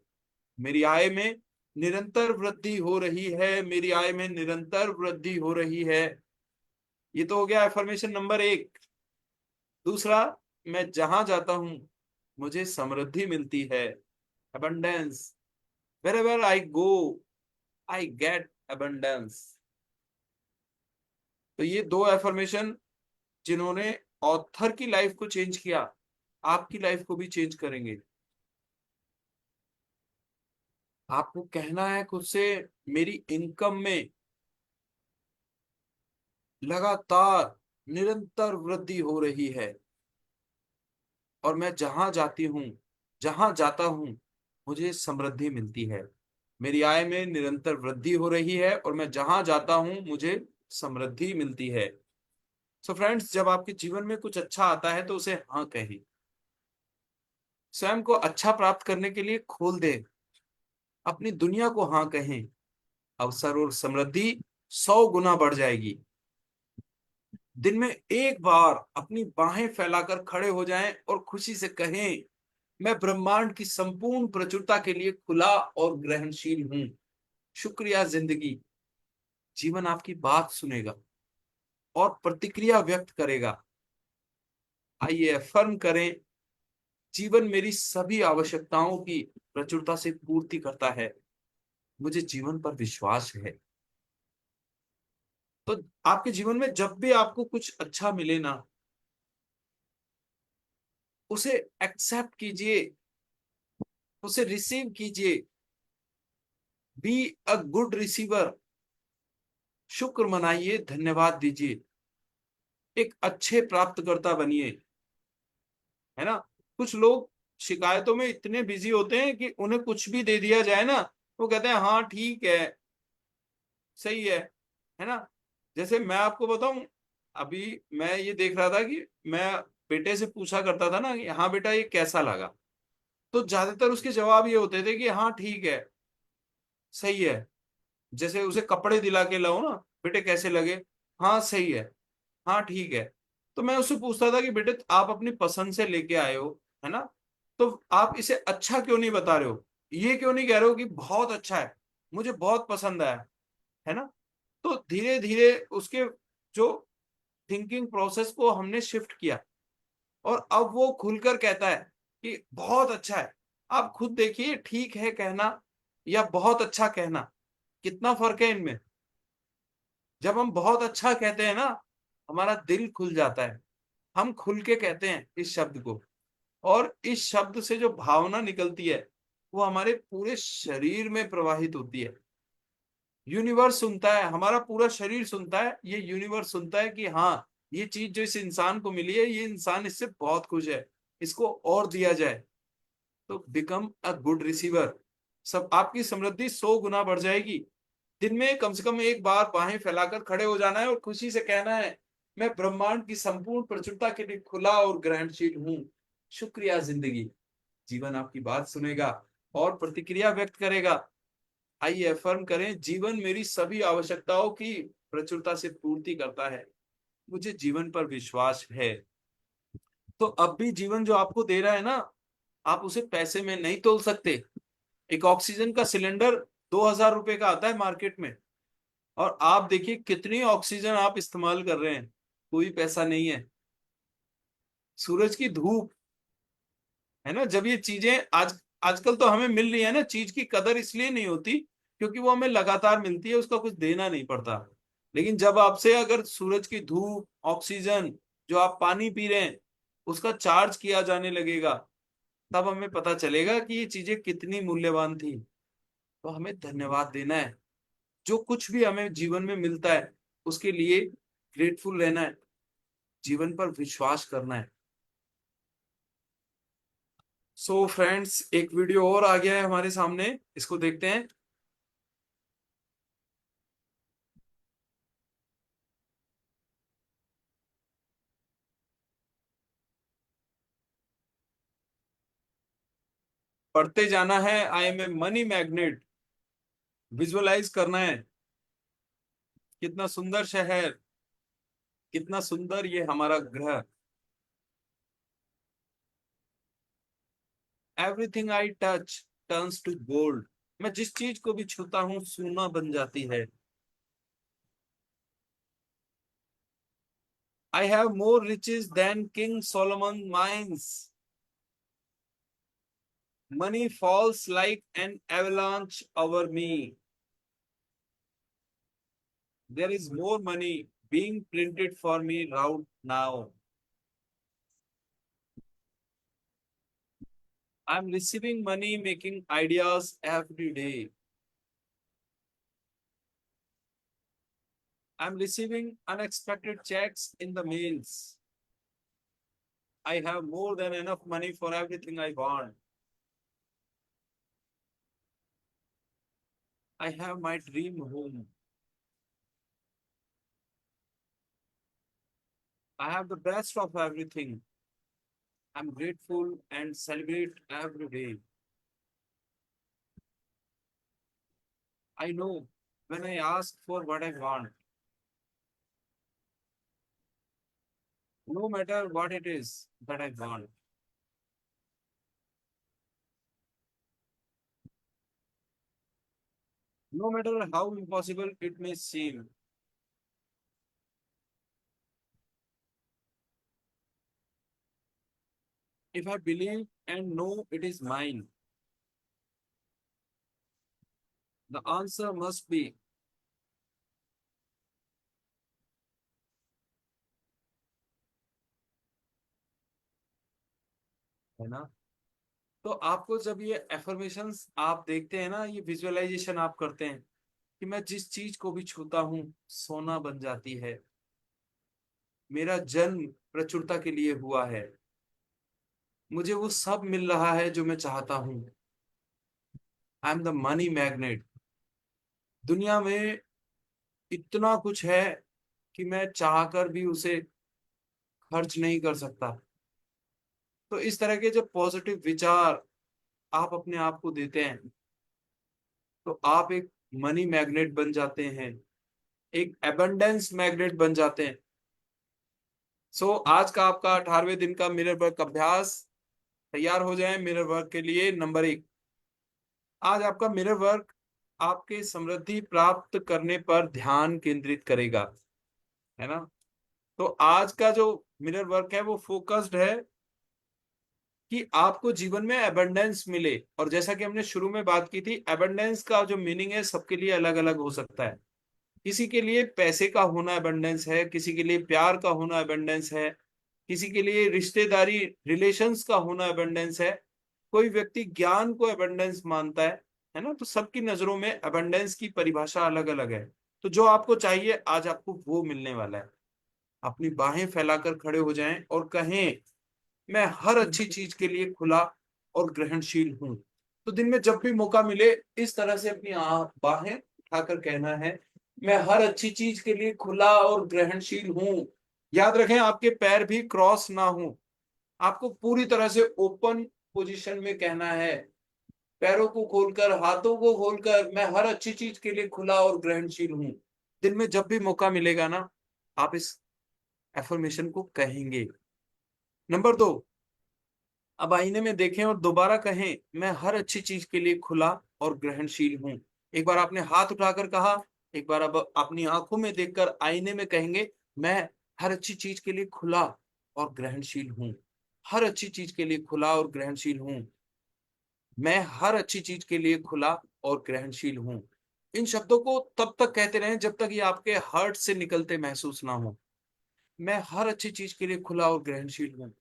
मेरी आय में निरंतर वृद्धि हो रही है, मेरी आय में निरंतर वृद्धि हो रही है। ये तो हो गया एफर्मेशन नंबर 1। दूसरा, मैं जहां जाता हूं मुझे समृद्धि मिलती है, abundance, wherever I go I get abundance। तो ये 2 एफर्मेशन जिन्होंने ऑथर की लाइफ को चेंज किया, आपकी लाइफ को भी चेंज करेंगे। आपको कहना है खुद से, मेरी इनकम में लगातार निरंतर वृद्धि हो रही है और मैं जहां जाती हूं, जहां जाता हूं मुझे समृद्धि मिलती है। मेरी आय में निरंतर वृद्धि हो रही है और मैं जहां जाता हूं मुझे समृद्धि मिलती है। सो फ्रेंड्स, जब आपके जीवन में कुछ अच्छा आता है तो उसे हाँ कहें। स्वयं को अच्छा प्राप्त करने के लिए खोल दें, अपनी दुनिया को हाँ कहें। अवसर और समृद्धि 100 गुना बढ़ जाएगी। दिन में एक बार अपनी बाहें फैलाकर खड़े हो जाएं और खुशी से कहें, मैं ब्रह्मांड की संपूर्ण प्रचुरता के लिए खुला और ग्रहणशील हूं। शुक्रिया जिंदगी। जीवन आपकी बात सुनेगा और प्रतिक्रिया व्यक्त करेगा। आइए अफर्म करें, जीवन मेरी सभी आवश्यकताओं की प्रचुरता से पूर्ति करता है, मुझे जीवन पर विश्वास है। तो आपके जीवन में जब भी आपको कुछ अच्छा मिले ना, उसे एक्सेप्ट कीजिए, उसे रिसीव कीजिए। Be a good receiver. शुक्र मनाइए, धन्यवाद दीजिए, एक अच्छे प्राप्तकर्ता बनिए। है ना? कुछ लोग शिकायतों में इतने बिजी होते हैं कि उन्हें कुछ भी दे दिया जाए ना, वो कहते हैं हाँ ठीक है, सही है ना? जैसे मैं आपको बताऊं, अभी मैं ये देख रहा था कि मैं बेटे से पूछा करता था ना कि हाँ बेटा ये कैसा लगा, तो ज्यादातर उसके जवाब ये होते थे कि हाँ ठीक है, सही है। जैसे उसे कपड़े दिला के लाओ ना, बेटे कैसे लगे, हाँ सही है, हाँ ठीक है। तो मैं उससे पूछता था कि बेटे आप अपनी पसंद से लेके आए हो, है ना, तो आप इसे अच्छा क्यों नहीं बता रहे हो, ये क्यों नहीं कह रहे हो कि बहुत अच्छा है, मुझे बहुत पसंद आया, है ना? तो धीरे धीरे उसके जो थिंकिंग प्रोसेस को हमने शिफ्ट किया और अब वो खुलकर कहता है कि बहुत अच्छा है। आप खुद देखिए, ठीक है कहना या बहुत अच्छा कहना, कितना फर्क है इनमें। जब हम बहुत अच्छा कहते हैं ना, हमारा दिल खुल जाता है, हम खुल के कहते हैं इस शब्द को, और इस शब्द से जो भावना निकलती है वो हमारे पूरे शरीर में प्रवाहित होती है। यूनिवर्स सुनता है, हमारा पूरा शरीर सुनता है, ये यूनिवर्स सुनता है कि हाँ ये चीज जो इस इंसान को मिली है, ये इंसान इससे बहुत खुश है, इसको और दिया जाए। तो बिकम अ गुड रिसीवर। सब आपकी समृद्धि 100 गुना बढ़ जाएगी। दिन में कम से कम एक बार बाहें फैलाकर खड़े हो जाना है और खुशी से कहना है, मैं ब्रह्मांड की संपूर्ण प्रचुरता के लिए खुला और ग्रहणशील हूँ। शुक्रिया जिंदगी। जीवन आपकी बात सुनेगा और प्रतिक्रिया व्यक्त करेगा। आइए अफर्म करें, जीवन मेरी सभी आवश्यकताओं की प्रचुरता से पूर्ति करता है, मुझे जीवन पर विश्वास है। तो अब भी जीवन जो आपको दे रहा है ना, आप उसे पैसे में नहीं तोल सकते। एक ऑक्सीजन का सिलेंडर 2,000 रुपए का आता है मार्केट में, और आप देखिए कितनी ऑक्सीजन आप इस्तेमाल कर रहे हैं, कोई पैसा नहीं है। सूरज की धूप, है ना, जब ये चीजें आजकल तो हमें मिल रही है ना, चीज की कदर इसलिए नहीं होती क्योंकि वो हमें लगातार मिलती है, उसका कुछ देना नहीं पड़ता। लेकिन जब आपसे अगर सूरज की धूप, ऑक्सीजन, जो आप पानी पी रहे हैं, उसका चार्ज किया जाने लगेगा, तब हमें पता चलेगा कि ये चीजें कितनी मूल्यवान थी। तो हमें धन्यवाद देना है, जो कुछ भी हमें जीवन में मिलता है उसके लिए ग्रेटफुल रहना है, जीवन पर विश्वास करना है। सो फ्रेंड्स, एक वीडियो और आ गया है हमारे सामने, इसको देखते हैं। पढ़ते जाना है। I am a money magnet, visualise करना है। कितना सुंदर शहर, कितना सुंदर ये हमारा ग्रह। Everything I touch turns to gold. मैं जिस चीज को भी छूता हूँ सोना बन जाती है। I have more riches than king Solomon mines. Money falls like an avalanche over me. There is more money being printed for me right now. I am receiving money making ideas every day. I'm receiving unexpected checks in the mails. I have more than enough money for everything I want. I have my dream home. I have the best of everything. I'm grateful and celebrate every day. I know when I ask for what I want, no matter what it is that I want. No matter how impossible it may seem. If I believe and know it is mine, the answer must be है ना। तो आपको जब ये एफर्मेशंस आप देखते हैं ना, ये विजुअलाइजेशन आप करते हैं कि मैं जिस चीज को भी छूता हूँ सोना बन जाती है। मेरा जन्म प्रचुरता के लिए हुआ है। मुझे वो सब मिल रहा है जो मैं चाहता हूँ। I am the money magnet. दुनिया में इतना कुछ है कि मैं चाहकर भी उसे खर्च नहीं कर सकता। तो इस तरह के जब पॉजिटिव विचार आप अपने आप को देते हैं तो आप एक मनी मैग्नेट बन जाते हैं, एक एबंडेंस मैग्नेट बन जाते हैं। आज का आपका 18वें दिन का मिरर वर्क अभ्यास। तैयार हो जाएं मिरर वर्क के लिए। नंबर 1, आज आपका मिरर वर्क आपके समृद्धि प्राप्त करने पर ध्यान केंद्रित करेगा, है ना। तो आज का जो मिरर वर्क है वो फोकस्ड है कि आपको जीवन में एबंडेंस मिले। और जैसा कि हमने शुरू में बात की थी, एबंडेंस का जो मीनिंग है सबके लिए अलग अलग हो सकता है। किसी के लिए पैसे का होना एबंडेंस है, किसी के लिए प्यार का होना एबंडेंस है, किसी के लिए रिश्तेदारी रिलेशंस का होना एबंडेंस है, कोई व्यक्ति ज्ञान को एबंडेंस मानता है ना। तो सबकी नजरों में एबंडेंस की परिभाषा अलग अलग है। तो जो आपको चाहिए आज आपको वो मिलने वाला है। अपनी बाहें फैलाकर खड़े हो जाएं और कहें, मैं हर अच्छी चीज के लिए खुला और ग्रहणशील हूं। तो दिन में जब भी मौका मिले इस तरह से अपनी बाहें उठाकर कहना है, मैं हर अच्छी चीज के लिए खुला और ग्रहणशील हूं। याद रखें आपके पैर भी क्रॉस ना हो, आपको पूरी तरह से ओपन पोजीशन में कहना है। पैरों को खोलकर, हाथों को खोलकर, मैं हर अच्छी चीज के लिए खुला और ग्रहणशील हूं। दिन में जब भी मौका मिलेगा ना, आप इस एफर्मेशन को कहेंगे। नंबर 2, अब आईने में देखें और दोबारा कहें, मैं हर अच्छी चीज के लिए खुला और ग्रहणशील हूं। एक बार आपने हाथ उठाकर कहा, एक बार अब अपनी आंखों में देखकर आईने में कहेंगे, मैं हर अच्छी चीज के लिए खुला और ग्रहणशील हूं। हर अच्छी चीज के लिए खुला और ग्रहणशील हूं। मैं हर अच्छी चीज के लिए खुला और ग्रहणशील हूं। इन शब्दों को तब तक कहते रहें जब तक ये आपके हार्ट से निकलते महसूस ना हो। मैं हर अच्छी चीज के लिए खुला और ग्रहणशील हूँ।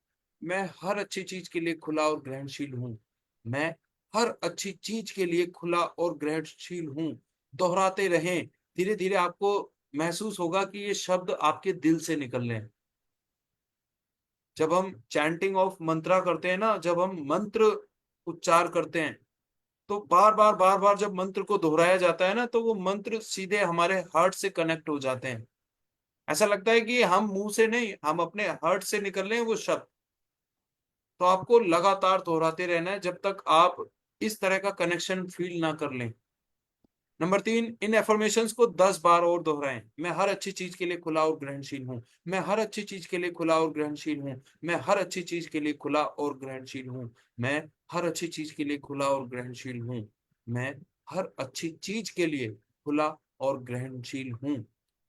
मैं हर अच्छी चीज के लिए खुला और ग्रहणशील हूँ। मैं हर अच्छी चीज के लिए खुला और ग्रहणशील हूँ। दोहराते रहें। धीरे धीरे आपको महसूस होगा कि ये शब्द आपके दिल से निकल रहे हैं। जब हम चैंटिंग ऑफ मंत्रा करते हैं ना, जब हम मंत्र उच्चार करते हैं, तो बार बार जब मंत्र को दोहराया जाता है ना, तो वो मंत्र सीधे हमारे हार्ट से कनेक्ट हो जाते हैं। ऐसा लगता है कि हम मुंह से नहीं, हम अपने हार्ट से निकल रहे हैं वो शब्द। तो आपको लगातार दोहराते रहना है जब तक आप इस तरह का कनेक्शन फील ना कर लें। नंबर 3, इन एफर्मेशंस को 10 बार और दोहराएं। मैं हर अच्छी चीज के लिए खुला और ग्रहणशील हूँ। मैं हर अच्छी चीज के लिए खुला और ग्रहणशील हूँ। मैं हर अच्छी चीज के लिए खुला और ग्रहणशील हूँ। मैं हर अच्छी चीज के लिए खुला और ग्रहणशील हूँ। मैं हर अच्छी चीज के लिए खुला और ग्रहणशील हूँ।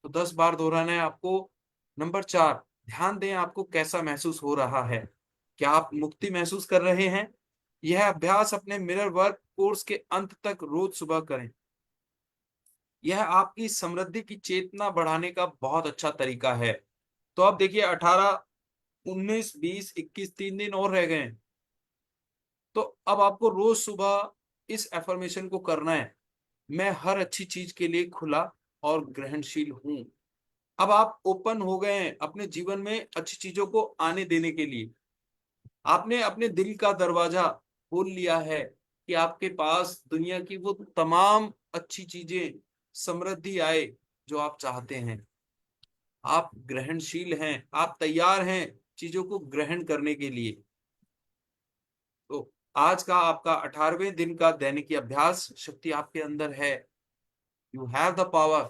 तो 10 बार दोहराना है आपको। नंबर 4, ध्यान दें आपको कैसा महसूस हो रहा है। क्या आप मुक्ति महसूस कर रहे हैं? यह अभ्यास अपने मिरर वर्क कोर्स के अंत तक रोज सुबह करें। यह आपकी समृद्धि की चेतना बढ़ाने का बहुत अच्छा तरीका है। तो अब देखिए 18, 19, 20, 21, 3 दिन और रह गए हैं। तो अब आपको रोज सुबह इस एफर्मेशन को करना है। मैं हर अच्छी चीज के लिए खुला और ग्रहणशील हूं। अब आप ओपन हो गए हैं अपने जीवन में अच्छी चीजों को आने देने के लिए। आपने अपने दिल का दरवाजा खोल लिया है कि आपके पास दुनिया की वो तमाम अच्छी चीजें, समृद्धि आए जो आप चाहते हैं। आप ग्रहणशील हैं, आप तैयार हैं चीजों को ग्रहण करने के लिए। तो आज का आपका 18वें दिन का दैनिक अभ्यास शक्ति आपके अंदर है। You have the power.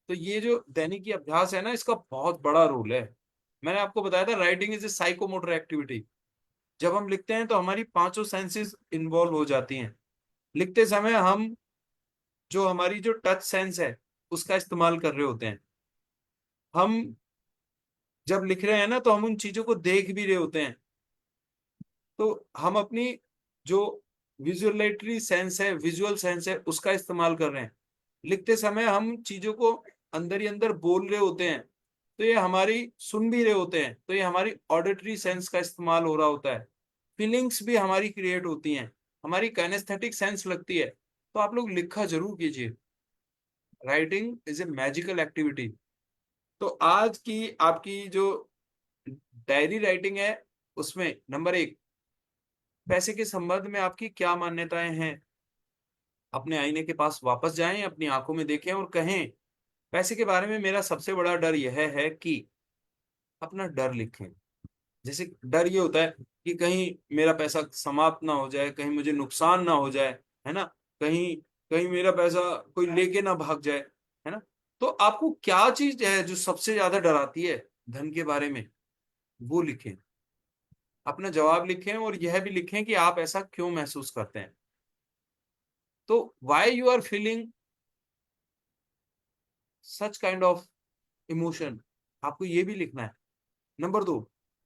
तो ये जो दैनिक अभ्यास है ना, इसका बहुत बड़ा रोल है। मैंने आपको बताया था writing is a psychomotor activity. जब हम लिखते हैं तो हमारी पांचों सेंसेस इन्वॉल्व हो जाती हैं। लिखते समय हम जो हमारी जो टच सेंस है उसका इस्तेमाल कर रहे होते हैं। हम जब लिख रहे हैं ना तो हम उन चीजों को देख भी रहे होते हैं। तो हम अपनी जो विजुअलेटरी सेंस है, विजुअल सेंस है, उसका इस्तेमाल कर रहे हैं। लिखते समय हम चीजों को अंदर ही अंदर बोल रहे होते हैं। तो ये हमारी सुन भी रहे होते हैं, तो ये हमारी ऑडिटरी सेंस का इस्तेमाल हो रहा होता है। फीलिंग्स भी हमारी क्रिएट होती हैं, हमारी काइनेस्थेटिक सेंस लगती है। तो आप लोग लिखा जरूर कीजिए। Writing is a magical activity. तो आज की आपकी जो डायरी राइटिंग है उसमें नंबर 1, पैसे के संबंध में आपकी क्या मान्यताएं हैं। अपने आईने के पास वापस जाएं, अपनी आंखों में देखें और कहें, पैसे के बारे में मेरा सबसे बड़ा डर यह है कि, अपना डर लिखें। जैसे डर ये होता है कि कहीं मेरा पैसा समाप्त ना हो जाए, कहीं मुझे नुकसान ना हो जाए, है ना, कहीं कहीं मेरा पैसा कोई लेके ना भाग जाए, है ना। तो आपको क्या चीज है जो सबसे ज्यादा डराती है धन के बारे में, वो लिखें। अपना जवाब लिखें और यह भी लिखें कि आप ऐसा क्यों महसूस करते हैं। तो why you are feeling such kind of emotion, आपको ये भी लिखना है। नंबर 2,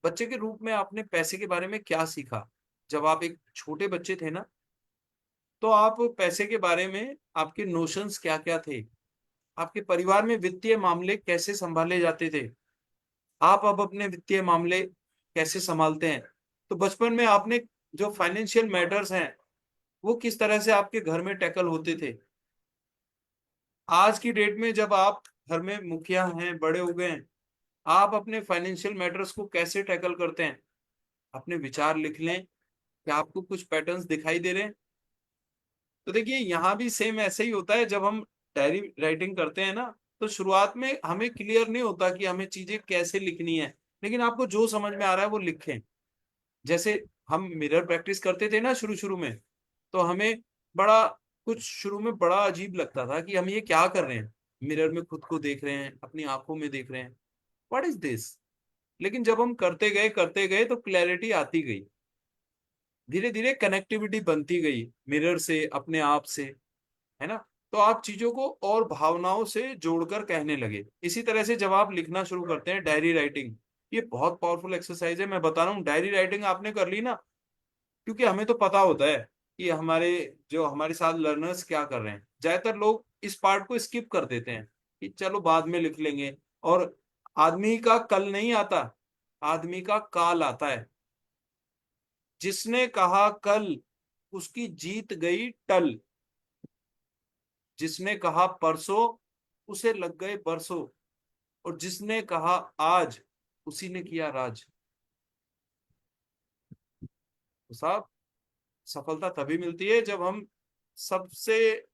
बच्चे के रूप में आपने पैसे के बारे में क्या सीखा। जब आप एक छोटे बच्चे थे ना, तो आप पैसे के बारे में आपके नोशंस क्या क्या थे। आपके परिवार में वित्तीय मामले कैसे संभाले जाते थे। आप अब अपने वित्तीय मामले कैसे संभालते हैं। तो बचपन में आपने जो फाइनेंशियल मैटर्स हैं वो किस तरह से आपके घर में टैकल होते थे। आज की डेट में जब आप घर में मुखिया हैं, बड़े हो गए हैं, आप अपने फाइनेंशियल मैटर्स को कैसे टैकल करते हैं। अपने विचार लिख लें। क्या आपको कुछ पैटर्न्स दिखाई दे रहे हैं। तो देखिए यहाँ भी सेम ऐसे ही होता है। जब हम डायरी राइटिंग करते हैं ना, तो शुरुआत में हमें क्लियर नहीं होता कि हमें चीजें कैसे लिखनी है, लेकिन आपको जो समझ में आ रहा है वो लिखें। जैसे हम मिरर प्रैक्टिस करते थे ना शुरू शुरू में, तो हमें बड़ा कुछ शुरू में बड़ा अजीब लगता था कि हम ये क्या कर रहे हैं। मिरर में खुद को देख रहे हैं, अपनी आंखों में देख रहे हैं, व्हाट इज दिस। लेकिन जब हम करते गए तो क्लैरिटी आती गई। धीरे धीरे कनेक्टिविटी बनती गई मिरर से, अपने आप से, है ना। तो आप चीजों को और भावनाओं से जोड़कर कहने लगे। इसी तरह से जब आप लिखना शुरू करते हैं डायरी राइटिंग, ये बहुत पावरफुल एक्सरसाइज है। मैं बता रहा हूँ, डायरी राइटिंग आपने कर ली ना, क्योंकि हमें तो पता होता है कि हमारे जो हमारे साथ लर्नर्स क्या कर रहे हैं। ज्यादातर लोग इस पार्ट को स्किप कर देते हैं कि चलो बाद में लिख लेंगे। और आदमी का कल नहीं आता, आदमी का काल आता है। जिसने कहा कल, उसकी जीत गई टल। जिसने कहा परसों, उसे लग गए बरसों। और जिसने कहा आज, उसी ने किया राज। तो साहब, सफलता तभी मिलती है जब हम सबसे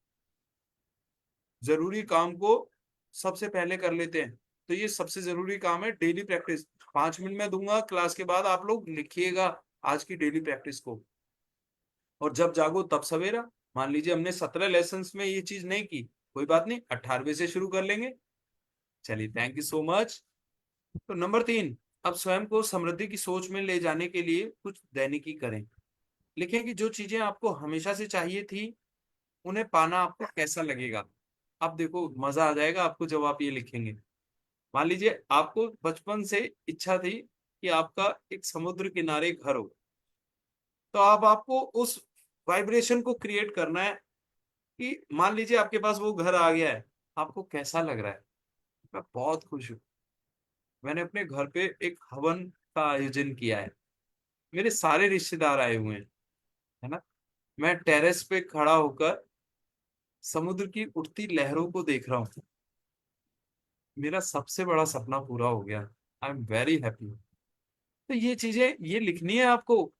जरूरी काम को सबसे पहले कर लेते हैं। तो ये सबसे जरूरी काम है, डेली प्रैक्टिस। 5 मिनट में दूंगा क्लास के बाद, आप लोग लिखिएगा आज की डेली प्रैक्टिस को। और जब जागो तब सवेरा। मान लीजिए हमने 17 लेसन में ये चीज नहीं की, कोई बात नहीं, 18वें से शुरू कर लेंगे। चलिए, थैंक यू सो मच। तो नंबर 3, अब स्वयं को समृद्धि की सोच में ले जाने के लिए कुछ दैनिकी करें। लिखें कि जो चीजें आपको हमेशा से चाहिए थी, उन्हें पाना आपको कैसा लगेगा। अब देखो, मजा आ जाएगा आपको जब आप ये लिखेंगे। मान लीजिए आपको बचपन से इच्छा थी कि आपका एक समुद्र किनारे घर हो, तो अब आपको उस वाइब्रेशन को क्रिएट करना है कि मान लीजिए आपके पास वो घर आ गया है, आपको कैसा लग रहा है। मैं बहुत खुश हूँ। मैंने अपने घर पे एक हवन का आयोजन किया है, मेरे सारे रिश्तेदार आए हुए हैं, है ना। मैं टेरेस पे खड़ा होकर समुद्र की उठती लहरों को देख रहा हूँ। मेरा सबसे बड़ा सपना पूरा हो गया। I am very happy. तो ये चीजें ये लिखनी है आपको,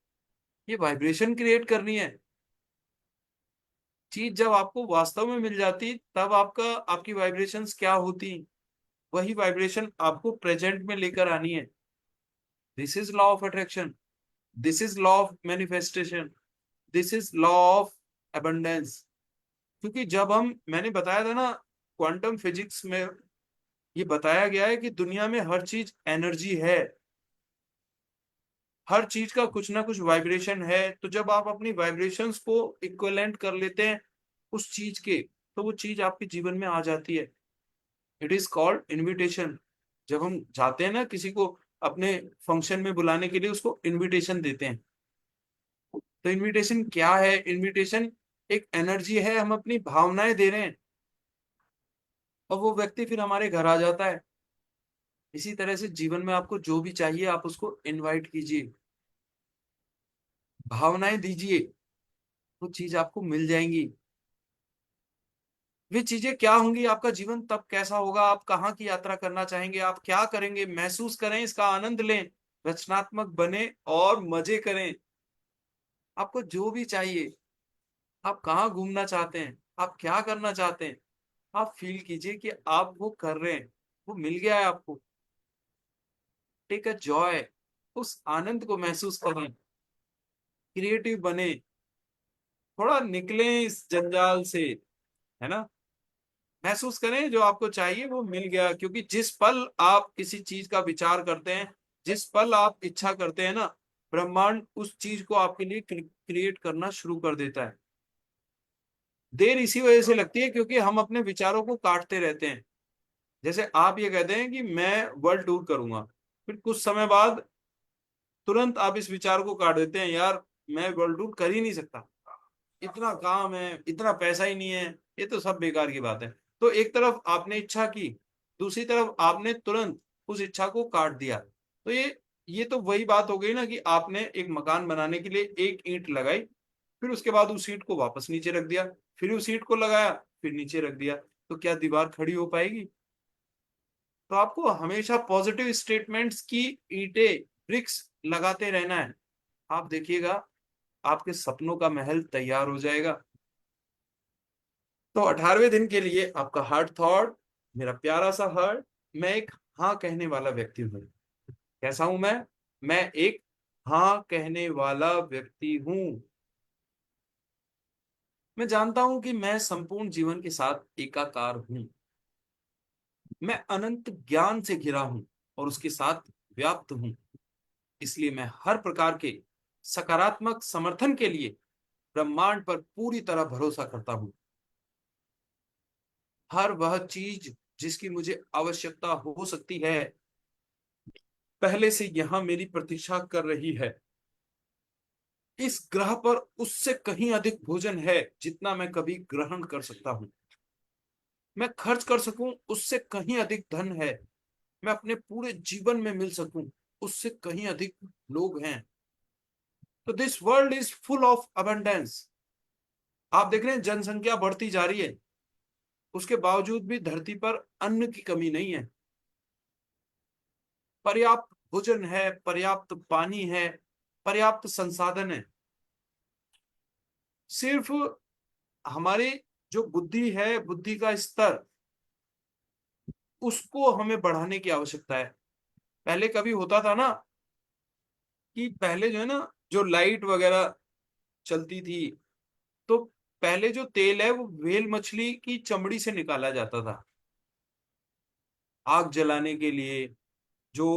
ये वाइब्रेशन क्रिएट करनी है। चीज जब आपको वास्तव में मिल जाती, तब आपकी वाइब्रेशंस क्या होती, वही वाइब्रेशन आपको प्रेजेंट में लेकर आनी है। This is law of attraction, this is law of manifestation, this is law of abundance. क्योंकि जब मैंने बताया था ना, क्वांटम फिजिक्स में ये बताया गया है कि दुनिया में हर चीज एनर्जी है, हर चीज का कुछ ना कुछ वाइब्रेशन है। तो जब आप अपनी वाइब्रेशंस को इक्विवेलेंट कर लेते हैं उस चीज के, तो वो चीज आपके जीवन में आ जाती है। It is called invitation. जब हम जाते हैं ना किसी को अपने फंक्शन में बुलाने के लिए, उसको इनविटेशन देते हैं। तो इनविटेशन क्या है? इनविटेशन एक एनर्जी है, हम अपनी भावनाएं दे रहे हैं और वो व्यक्ति फिर हमारे घर आ जाता है। इसी तरह से जीवन में आपको जो भी चाहिए आप उसको इनवाइट कीजिए, भावनाएं दीजिए, वो चीज आपको मिल जाएंगी। वे चीजें क्या होंगी, आपका जीवन तब कैसा होगा, आप कहाँ की यात्रा करना चाहेंगे, आप क्या करेंगे, महसूस करें, इसका आनंद लें, रचनात्मक बने और मजे करें। आपको जो भी चाहिए, आप कहाँ घूमना चाहते हैं, आप क्या करना चाहते हैं, आप फील कीजिए कि आप वो कर रहे हैं, वो मिल गया है आपको। टेक अ जॉय, उस आनंद को महसूस करें, क्रिएटिव बने, थोड़ा निकलें इस जंजाल से, है ना। महसूस करें जो आपको चाहिए वो मिल गया। क्योंकि जिस पल आप किसी चीज का विचार करते हैं, जिस पल आप इच्छा करते हैं ना, ब्रह्मांड उस चीज को आपके लिए क्रिएट करना शुरू कर देता है। देर इसी वजह से लगती है क्योंकि हम अपने विचारों को काटते रहते हैं। जैसे आप ये कहते हैं कि मैं वर्ल्ड टूर करूंगा, फिर कुछ समय बाद तुरंत आप इस विचार को काट देते हैं, यार मैं वर्ल्ड टूर कर ही नहीं सकता, इतना काम है, इतना पैसा ही नहीं है, ये तो सब बेकार की बात है। तो एक तरफ आपने इच्छा की, दूसरी तरफ आपने तुरंत उस इच्छा को काट दिया। तो ये तो वही बात हो गई ना कि आपने एक मकान बनाने के लिए एक ईंट लगाई, फिर उसके बाद उस ईंट को वापस नीचे रख दिया, फिर उस ईंट को लगाया, फिर नीचे रख दिया। तो क्या दीवार खड़ी हो पाएगी? तो आपको हमेशा पॉजिटिव स्टेटमेंट्स की ईंटें, ब्रिक्स लगाते रहना है। आप देखिएगा आपके सपनों का महल तैयार हो जाएगा। तो 18वें दिन के लिए आपका हार्ट थॉट, मेरा प्यारा सा हार्ट, मैं एक हाँ कहने वाला व्यक्ति हूँ। कैसा हूं मैं एक हाँ कहने वाला व्यक्ति हूं। मैं जानता हूं कि मैं संपूर्ण जीवन के साथ एकाकार हूं। मैं अनंत ज्ञान से घिरा हूं और उसके साथ व्याप्त हूं। इसलिए मैं हर प्रकार के सकारात्मक समर्थन के लिए ब्रह्मांड पर पूरी तरह भरोसा करता हूं। हर वह चीज जिसकी मुझे आवश्यकता हो सकती है, पहले से यहां मेरी प्रतीक्षा कर रही है। इस ग्रह पर उससे कहीं अधिक भोजन है जितना मैं कभी ग्रहण कर सकता हूं। मैं खर्च कर सकूं उससे कहीं अधिक धन है। मैं अपने पूरे जीवन में मिल सकूं उससे कहीं अधिक लोग हैं। तो this world is full of abundance. आप देख रहे हैं जनसंख्या बढ़ती जा रही है, उसके बावजूद भी धरती पर अन्न की कमी नहीं है। पर्याप्त भोजन है, पर्याप्त पानी है, पर्याप्त संसाधन है। सिर्फ हमारी जो बुद्धि है, बुद्धि का स्तर, उसको हमें बढ़ाने की आवश्यकता है। पहले कभी होता था ना कि पहले जो है ना, जो लाइट वगैरह चलती थी, तो पहले जो तेल है वो व्हेल मछली की चमड़ी से निकाला जाता था। आग जलाने के लिए जो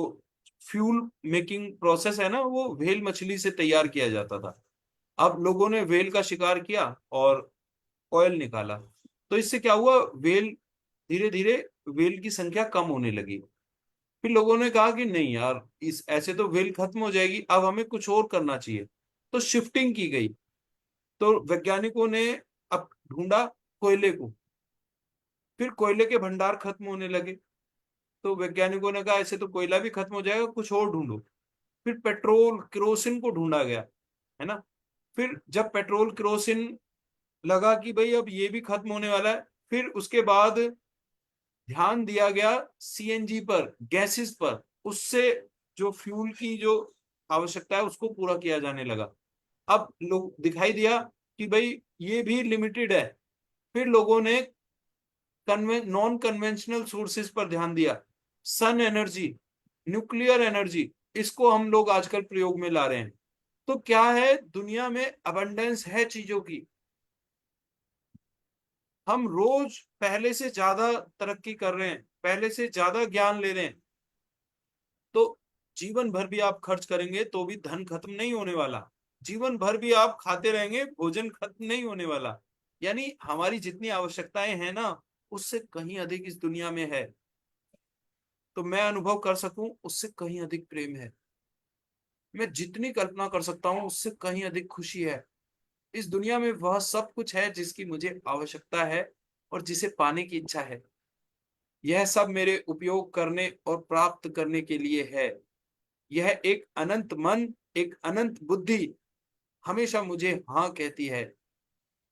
फ्यूल मेकिंग प्रोसेस है ना, वो व्हेल मछली से तैयार किया जाता था। अब लोगों ने व्हेल का शिकार किया और ऑयल निकाला, तो इससे क्या हुआ, व्हेल धीरे धीरे व्हेल की संख्या कम होने लगी। फिर लोगों ने कहा कि नहीं यार, इस ऐसे तो व्हेल खत्म हो जाएगी, अब हमें कुछ और करना चाहिए। तो शिफ्टिंग की गई। तो वैज्ञानिकों ने अब ढूंढा कोयले को। फिर कोयले के भंडार खत्म होने लगे, तो वैज्ञानिकों ने कहा ऐसे तो कोयला भी खत्म हो जाएगा, कुछ और ढूंढो। फिर पेट्रोल केरोसिन को ढूंढा गया, है ना। फिर जब पेट्रोल केरोसिन लगा कि भाई अब ये भी खत्म होने वाला है, फिर उसके बाद ध्यान दिया गया सीएनजी पर, गैसेस पर। उससे जो फ्यूल की जो आवश्यकता है उसको पूरा किया जाने लगा। अब लोग दिखाई दिया कि भाई ये भी लिमिटेड है। फिर लोगों ने नॉन कन्वेंशनल सोर्सेज पर ध्यान दिया। सन एनर्जी, न्यूक्लियर एनर्जी, इसको हम लोग आजकल प्रयोग में ला रहे हैं। तो क्या है, दुनिया में अबंडेंस है चीजों की। हम रोज पहले से ज्यादा तरक्की कर रहे हैं, पहले से ज्यादा ज्ञान ले रहे हैं। तो जीवन भर भी आप खर्च करेंगे तो भी धन खत्म नहीं होने वाला। जीवन भर भी आप खाते रहेंगे, भोजन खत्म नहीं होने वाला। यानी हमारी जितनी आवश्यकताएं हैं ना, उससे कहीं अधिक इस दुनिया में है। तो मैं अनुभव कर सकूं, उससे कहीं अधिक प्रेम है। मैं जितनी कल्पना कर सकता हूं उससे कहीं अधिक खुशी है। इस दुनिया में वह सब कुछ है जिसकी मुझे आवश्यकता है और जिसे पाने की इच्छा है। यह सब मेरे उपयोग करने और प्राप्त करने के लिए है। यह एक अनंत मन, एक अनंत बुद्धि हमेशा मुझे हाँ कहती है।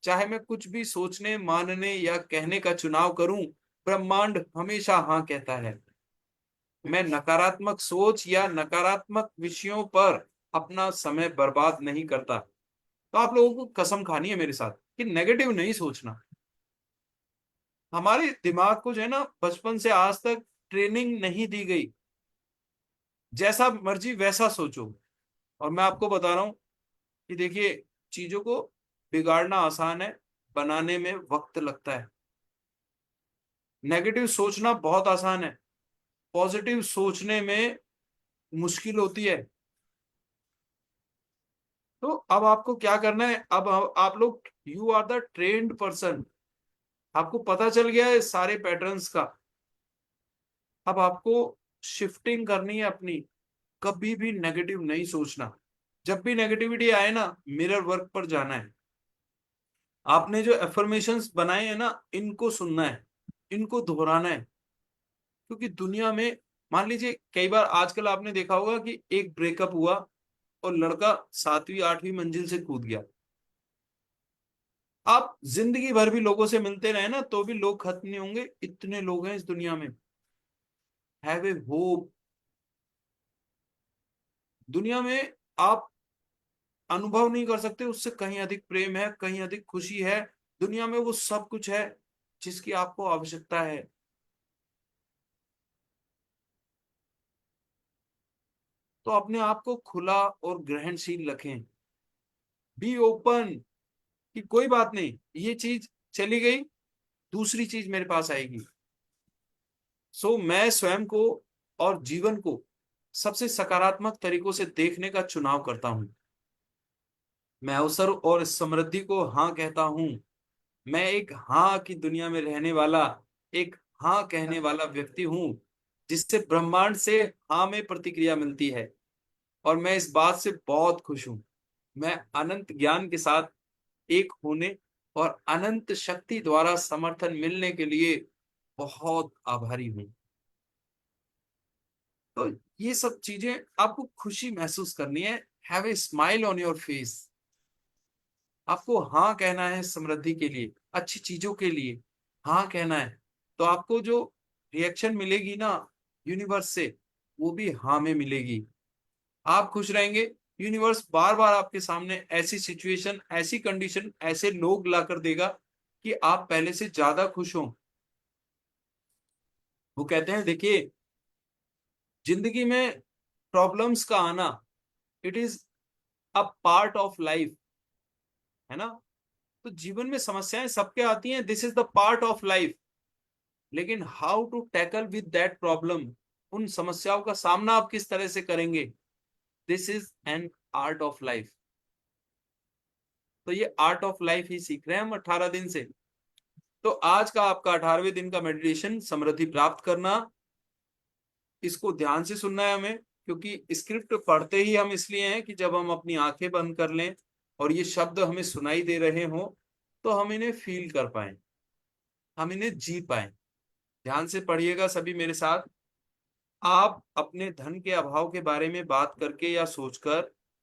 चाहे मैं कुछ भी सोचने, मानने या कहने का चुनाव करूं, ब्रह्मांड हमेशा हाँ कहता है। मैं नकारात्मक सोच या नकारात्मक विषयों पर अपना समय बर्बाद नहीं करता। तो आप लोगों को कसम खानी है मेरे साथ कि नेगेटिव नहीं सोचना। हमारे दिमाग को जो है ना, बचपन से आज तक ट्रेनिंग नहीं दी गई, जैसा मर्जी वैसा सोचो। और मैं आपको बता रहा हूं कि देखिए, चीजों को बिगाड़ना आसान है, बनाने में वक्त लगता है। नेगेटिव सोचना बहुत आसान है, पॉजिटिव सोचने में मुश्किल होती है। तो अब आपको क्या करना है, अब आप लोग, you are the trained person. आपको पता चल गया है सारे पैटर्न्स का। अब आपको शिफ्टिंग करनी है अपनी। कभी भी नेगेटिव नहीं सोचना। जब भी नेगेटिविटी आए ना, मिरर वर्क पर जाना है। आपने जो एफर्मेशंस बनाए हैं ना, इनको सुनना है, इनको दोहराना है। क्योंकि दुनिया में, मान लीजिए कई बार आजकल आपने देखा होगा कि एक ब्रेकअप हुआ और लड़का 7वीं 8वीं मंजिल से कूद गया। आप जिंदगी भर भी लोगों से मिलते रहे ना, तो भी लोग खत्म नहीं होंगे, इतने लोग हैं इस दुनिया में। Have a hope. दुनिया में आप अनुभव नहीं कर सकते, उससे कहीं अधिक प्रेम है, कहीं अधिक खुशी है। दुनिया में वो सब कुछ है जिसकी आपको आवश्यकता है। तो अपने आप को खुला और ग्रहणशील रखें। बी ओपन, कि कोई बात नहीं, ये चीज चली गई, दूसरी चीज मेरे पास आएगी। सो मैं स्वयं को और जीवन को सबसे सकारात्मक तरीकों से देखने का चुनाव करता हूं। मैं अवसर और समृद्धि को हाँ कहता हूं। मैं एक हाँ की दुनिया में रहने वाला, एक हाँ कहने वाला व्यक्ति हूं, जिससे ब्रह्मांड से हाँ में प्रतिक्रिया मिलती है। और मैं इस बात से बहुत खुश हूं। मैं अनंत ज्ञान के साथ एक होने और अनंत शक्ति द्वारा समर्थन मिलने के लिए बहुत आभारी हूं। तो ये सब चीजें आपको खुशी महसूस करनी है। Have a smile on your face. आपको हाँ कहना है समृद्धि के लिए, अच्छी चीजों के लिए हाँ कहना है। तो आपको जो रिएक्शन मिलेगी ना यूनिवर्स से, वो भी हाँ में मिलेगी। आप खुश रहेंगे, यूनिवर्स बार बार आपके सामने ऐसी सिचुएशन, ऐसी कंडीशन, ऐसे लोग लाकर देगा कि आप पहले से ज्यादा खुश हो। वो कहते हैं, देखिए, जिंदगी में प्रॉब्लम्स का आना, it is a part of life. है ना। तो जीवन में समस्याएं सबके आती हैं, this is the part of life. लेकिन how to tackle with that problem, उन समस्याओं का सामना आप किस तरह से करेंगे, this is an art of life. तो ये आर्ट ऑफ लाइफ ही सीख रहे हैं हम 18 दिन से। तो आज का आपका 18वें दिन का मेडिटेशन, समृद्धि प्राप्त करना, इसको ध्यान से सुनना है हमें, क्योंकि स्क्रिप्ट पढ़ते ही हम इसलिए हैं कि जब हम अपनी आंखें बंद कर लें और ये शब्द हमें सुनाई दे रहे हों तो हम इन्हें फील कर पाए, हम इन्हें जी पाए। ध्यान से पढ़िएगा सभी मेरे साथ। आप अपने धन के अभाव के बारे में बात करके या सोचकर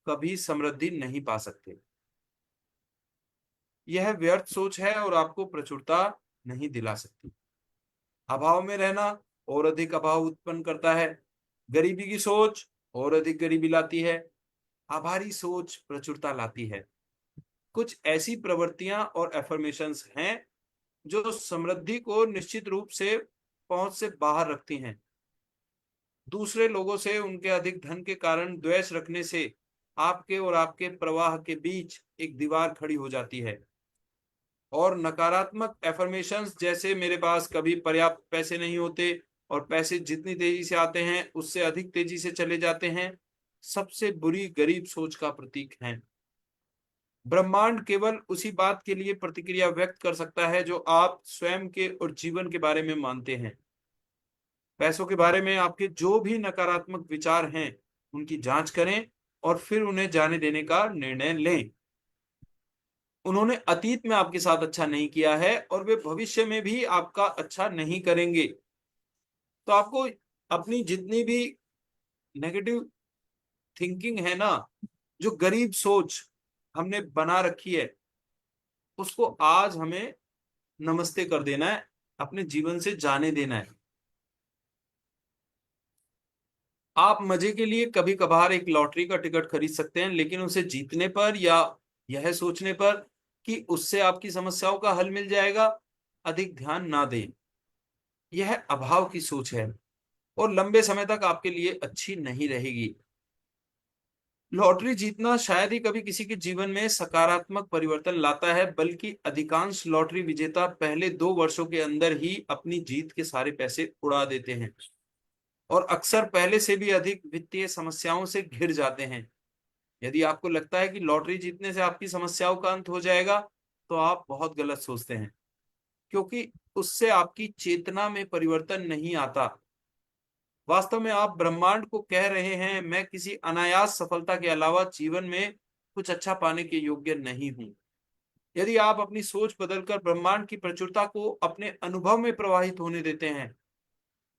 कभी समृद्धि नहीं पा सकते। यह व्यर्थ सोच है और आपको प्रचुरता नहीं दिला सकती। अभाव में रहना और अधिक अभाव उत्पन्न करता है। गरीबी की सोच और अधिक गरीबी लाती है। आभारी सोच प्रचुरता लाती है। कुछ ऐसी प्रवृत्तियां और एफर्मेशंस हैं जो समृद्धि को निश्चित रूप से पहुंच से बाहर रखती हैं। दूसरे लोगों से उनके अधिक धन के कारण द्वेष रखने से आपके और आपके प्रवाह के बीच एक दीवार खड़ी हो जाती है। और नकारात्मक एफर्मेशंस जैसे मेरे पास कभी पर्याप्त पैसे नहीं होते और पैसे जितनी तेजी से आते हैं उससे अधिक तेजी से चले जाते हैं, सबसे बुरी गरीब सोच का प्रतीक हैं। ब्रह्मांड केवल उसी बात के लिए प्रतिक्रिया व्यक्त कर सकता है जो आप स्वयं के और जीवन के बारे में मानते हैं। पैसों के बारे में आपके जो भी नकारात्मक विचार हैं उनकी जांच करें और फिर उन्हें जाने देने का निर्णय लें। उन्होंने अतीत में आपके साथ अच्छा नहीं किया है और वे भविष्य में भी आपका अच्छा नहीं करेंगे। तो आपको अपनी जितनी भी नेगेटिव थिंकिंग है ना, जो गरीब सोच हमने बना रखी है, उसको आज हमें नमस्ते कर देना है, अपने जीवन से जाने देना है। आप मजे के लिए कभी कभार एक लॉटरी का टिकट खरीद सकते हैं, लेकिन उसे जीतने पर या यह सोचने पर कि उससे आपकी समस्याओं का हल मिल जाएगा, अधिक ध्यान ना दें। यह अभाव की सोच है और लंबे समय तक आपके लिए अच्छी नहीं रहेगी। लॉटरी जीतना शायद ही कभी किसी के जीवन में सकारात्मक परिवर्तन लाता है, बल्कि अधिकांश लॉटरी विजेता पहले 2 वर्षों के अंदर ही अपनी जीत के सारे पैसे उड़ा देते हैं और अक्सर पहले से भी अधिक वित्तीय समस्याओं से घिर जाते हैं। यदि आपको लगता है कि लॉटरी जीतने से आपकी समस्याओं का अंत हो जाएगा, तो आप बहुत गलत सोचते हैं, क्योंकि उससे आपकी चेतना में परिवर्तन नहीं आता। वास्तव में आप ब्रह्मांड को कह रहे हैं, मैं किसी अनायास सफलता के अलावा जीवन में कुछ अच्छा पाने के योग्य नहीं हूं। यदि आप अपनी सोच बदलकर ब्रह्मांड की प्रचुरता को अपने अनुभव में प्रवाहित होने देते हैं,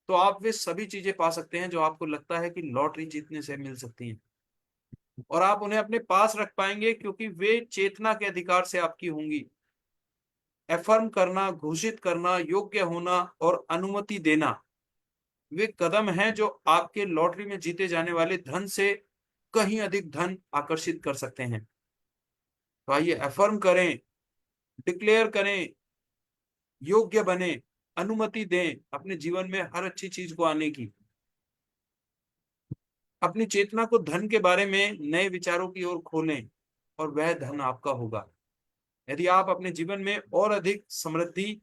तो आप वे सभी चीजें पा सकते हैं जो आपको लगता है कि लॉटरी जीतने से मिल सकती हैं, और आप उन्हें अपने पास रख पाएंगे क्योंकि वे चेतना के अधिकार से आपकी होंगी। एफर्म करना, घोषित करना, योग्य होना और अनुमति देना, वे कदम हैं जो आपके लॉटरी में जीते जाने वाले धन से कहीं अधिक धन आकर्षित कर सकते हैं। तो आइए एफर्म करें, डिक्लेयर करें, योग्य बने, अनुमति दें अपने जीवन में हर अच्छी चीज को आने की। अपनी चेतना को धन के बारे में नए विचारों की ओर खोलें और वह धन आपका होगा। यदि आप अपने जीवन में और अधिक समृद्धि,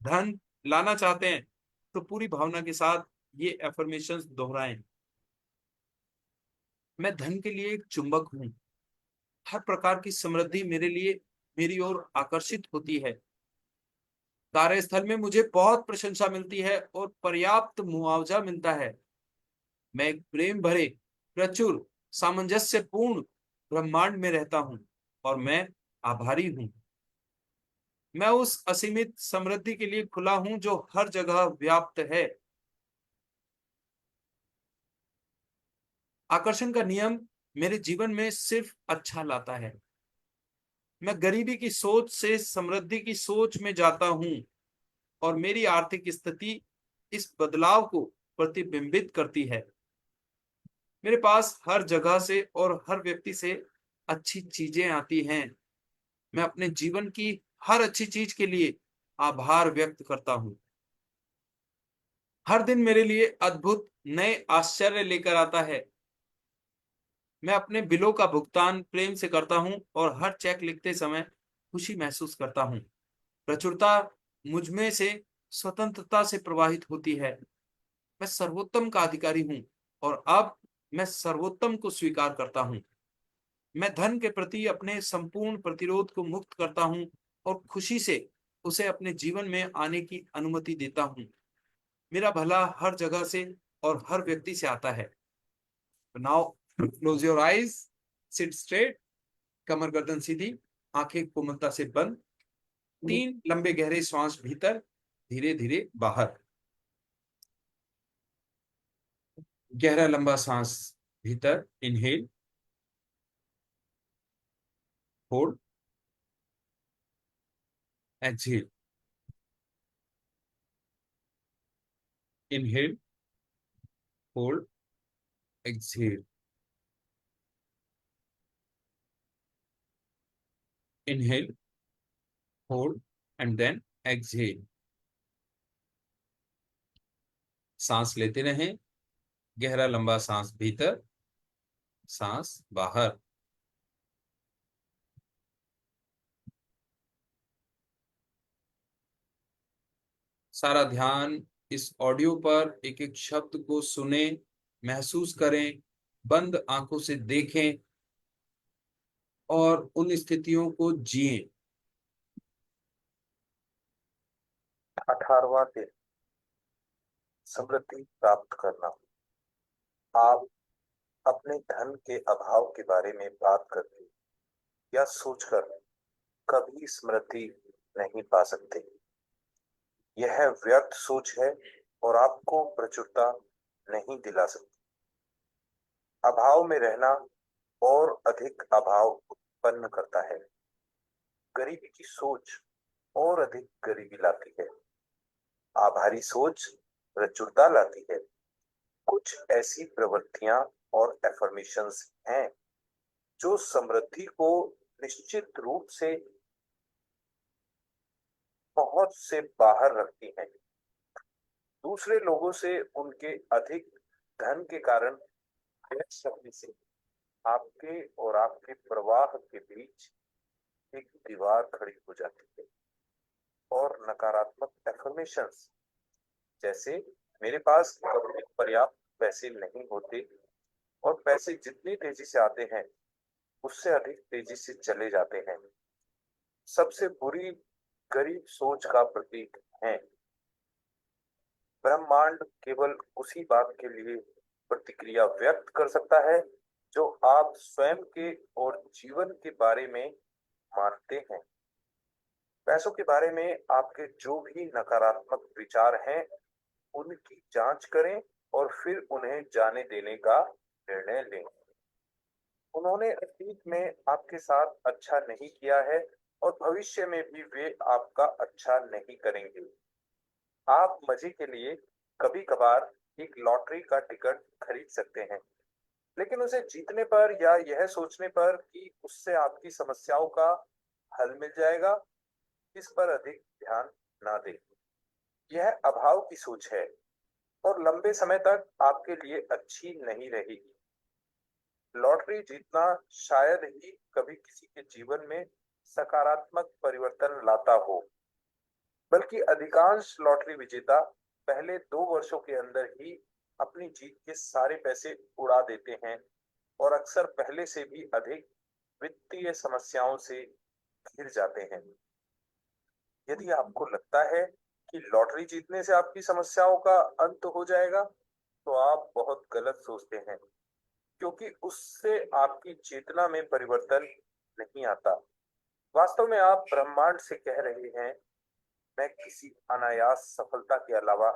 धन लाना चाहते हैं, तो पूरी भावना के साथ ये एफर्मेशंस दोहराएं। मैं धन के लिए एक चुंबक हूं। हर प्रकार की समृद्धि मेरे लिए मेरी ओर आकर्षित होती है। कार्यस्थल में मुझे बहुत प्रशंसा मिलती है और पर्याप्त मुआवजा मिलता है। मैं एक प्रेम भरे, प्रचुर, सामंजस्यपूर्ण ब्रह्मांड में रहता हूं और मैं आभारी हूं। मैं उस असीमित समृद्धि के लिए खुला हूं जो हर जगह व्याप्त है। आकर्षण का नियम मेरे जीवन में सिर्फ अच्छा लाता है। मैं गरीबी की सोच से समृद्धि की सोच में जाता हूं और मेरी आर्थिक स्थिति इस बदलाव को प्रतिबिंबित करती है। मेरे पास हर जगह से और हर व्यक्ति से अच्छी चीजें आती हैं। मैं अपने जीवन की हर अच्छी चीज के लिए आभार व्यक्त करता हूं। हर दिन मेरे लिए अद्भुत नए आश्चर्य लेकर आता है। मैं अपने बिलों का भुगतान प्रेम से करता हूं और हर चेक लिखते समय खुशी महसूस करता हूँ। प्रचुरता मुझ में से स्वतंत्रता से प्रवाहित होती है। मैं सर्वोत्तम का अधिकारी हूँ और अब मैं सर्वोत्तम को स्वीकार करता हूँ। मैं धन के प्रति अपने संपूर्ण प्रतिरोध को मुक्त करता हूँ और खुशी से उसे अपने जीवन में आने की अनुमति देता हूँ। मेरा भला हर जगह से और हर व्यक्ति से आता है। Now close your eyes, sit straight, कमर गर्दन सीधी, आंखें कोमलता से बंद। 3 लंबे गहरे श्वास भीतर, धीरे धीरे बाहर। गहरा लंबा सांस भीतर, inhale, hold, exhale, inhale, hold, exhale, inhale, hold and then exhale. सांस लेते रहें, गहरा लंबा सांस भीतर, सांस बाहर। सारा ध्यान इस ऑडियो पर एक एक शब्द को सुने, महसूस करें, बंद आंखों से देखें और उन स्थितियों को जिएं।
18वां दिन, समृद्धि प्राप्त करना। आप अपने धन के अभाव के बारे में बात करके या सोचकर कभी समृद्धि नहीं पा सकते। यह व्यर्थ सोच है और आपको प्रचुरता नहीं दिला सकती। अभाव में रहना और अधिक अभाव उत्पन्न करता है। गरीबी की सोच और अधिक गरीबी लाती है। आभारी सोच प्रचुरता लाती है। कुछ ऐसी प्रवृत्तियां और एफर्मेशंस हैं जो समृद्धि को निश्चित रूप से पहुंच से बाहर रखती हैं। दूसरे लोगों से उनके अधिक धन के कारण व्यस्त करने से आपके और आपके प्रवाह के बीच एक दीवार खड़ी हो जाती है। और नकारात्मक एफर्मेशंस जैसे मेरे पास कभी पर्याप्त पैसे नहीं होते और पैसे जितनी तेजी से आते हैं उससे अधिक तेजी से चले जाते हैं, सबसे बुरी गरीब सोच का प्रतीक है। ब्रह्मांड केवल उसी बात के लिए प्रतिक्रिया व्यक्त कर सकता है जो आप स्वयं के और जीवन के बारे में मानते हैं। पैसों के बारे में आपके जो भी नकारात्मक विचार हैं उनकी जांच करें और फिर उन्हें जाने देने का निर्णय लें। उन्होंने अतीत में आपके साथ अच्छा नहीं किया है और भविष्य में भी वे आपका अच्छा नहीं करेंगे। आप मजे के लिए कभी कभार एक लॉटरी का टिकट खरीद सकते हैं, लेकिन उसे जीतने पर या यह सोचने पर कि उससे आपकी समस्याओं का हल मिल जाएगा, इस पर अधिक ध्यान ना दें। यह अभाव की सोच है और लंबे समय तक आपके लिए अच्छी नहीं रहेगी। लॉटरी जीतना शायद ही कभी किसी के जीवन में सकारात्मक परिवर्तन लाता हो, बल्कि अधिकांश लॉटरी विजेता पहले 2 वर्षों के अंदर ही अपनी जीत के सारे पैसे उड़ा देते हैं और अक्सर पहले से भी अधिक वित्तीय समस्याओं से घिर जाते हैं। यदि आपको लगता है कि लॉटरी जीतने से आपकी समस्याओं का अंत हो जाएगा, तो आप बहुत गलत सोचते हैं, क्योंकि उससे आपकी चेतना में परिवर्तन नहीं आता। वास्तव में आप ब्रह्मांड से कह रहे हैं, मैं किसी अनायास सफलता के अलावा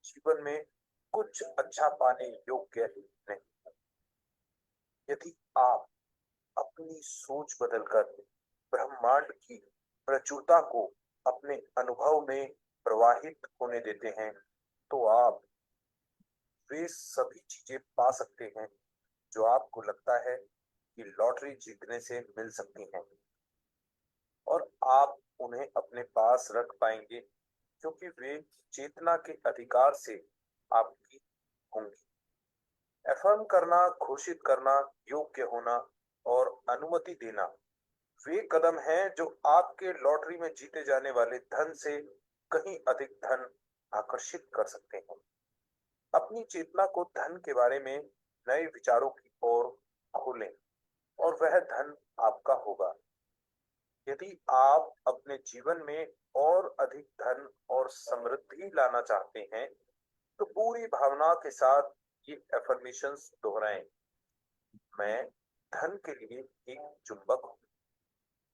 जीवन में कुछ अच्छा पाने योग्य नहीं। यदि आप अपनी सोच बदलकर ब्रह्मांड की प्रचुरता को अपने अनुभव में प्रवाहित होने देते हैं, तो आप वे सभी चीजें पा सकते हैं जो आपको लगता है कि लॉटरी जीतने से मिल सकती हैं, और आप उन्हें अपने पास रख पाएंगे क्योंकि वे चेतना के अधिकार से आपकी होंगी। अफर्म करना, घोषित करना, योग्य होना और अनुमति देना वे कदम हैं जो आपके लॉटरी में जीते जाने वाले धन से कहीं अधिक धन आकर्षित कर सकते हैं। अपनी चेतना को धन के बारे में नए विचारों की ओर खोलें और वह धन आपका होगा। यदि आप अपने जीवन में और अधिक धन और समृद्धि लाना चाहते हैं, तो पूरी भावना के साथ ये एफर्मेशंस दोहराएं। मैं धन के लिए एक चुंबक हूँ।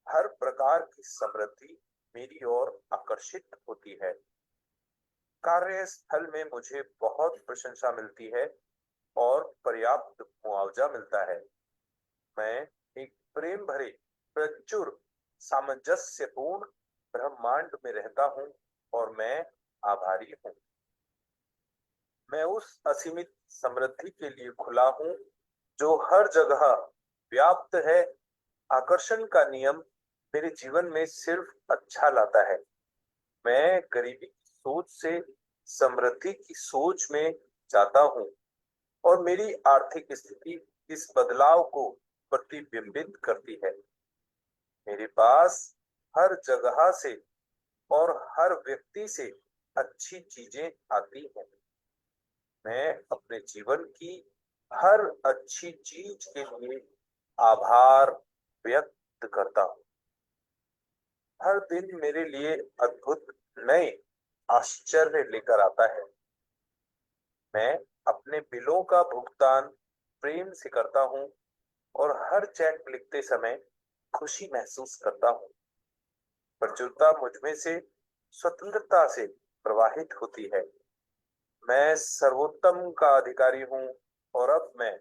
हर प्रकार की समृद्धि मेरी ओर आकर्षित होती है। कार्यस्थल में मुझे बहुत प्रशंसा मिलती है और पर्याप्त मुआवजा मिलता है। मैं एक प्रेम भरे, प्रचुर सामंजस्यपूर्ण ब्रह्मांड में रहता हूँ और मैं आभारी हूँ। मैं उस असीमित समृद्धि के लिए खुला हूँ जो हर जगह व्याप्त है। आकर्षण का नियम मेरे जीवन में सिर्फ अच्छा लाता है। मैं गरीबी की सोच से समृद्धि की सोच में जाता हूँ और मेरी आर्थिक स्थिति इस बदलाव को प्रतिबिंबित करती है। मेरे पास हर जगह से और हर व्यक्ति से अच्छी चीजें आती हैं। मैं अपने जीवन की हर अच्छी चीज के लिए आभार व्यक्त करता हूँ। हर दिन मेरे लिए अद्भुत नए आश्चर्य लेकर आता है। मैं अपने बिलों का भुगतान प्रेम से करता हूँ और हर चेक लिखते समय खुशी महसूस करता हूँ। प्रचुरता मुझमें से स्वतंत्रता से प्रवाहित होती है। मैं सर्वोत्तम का अधिकारी हूँ और अब मैं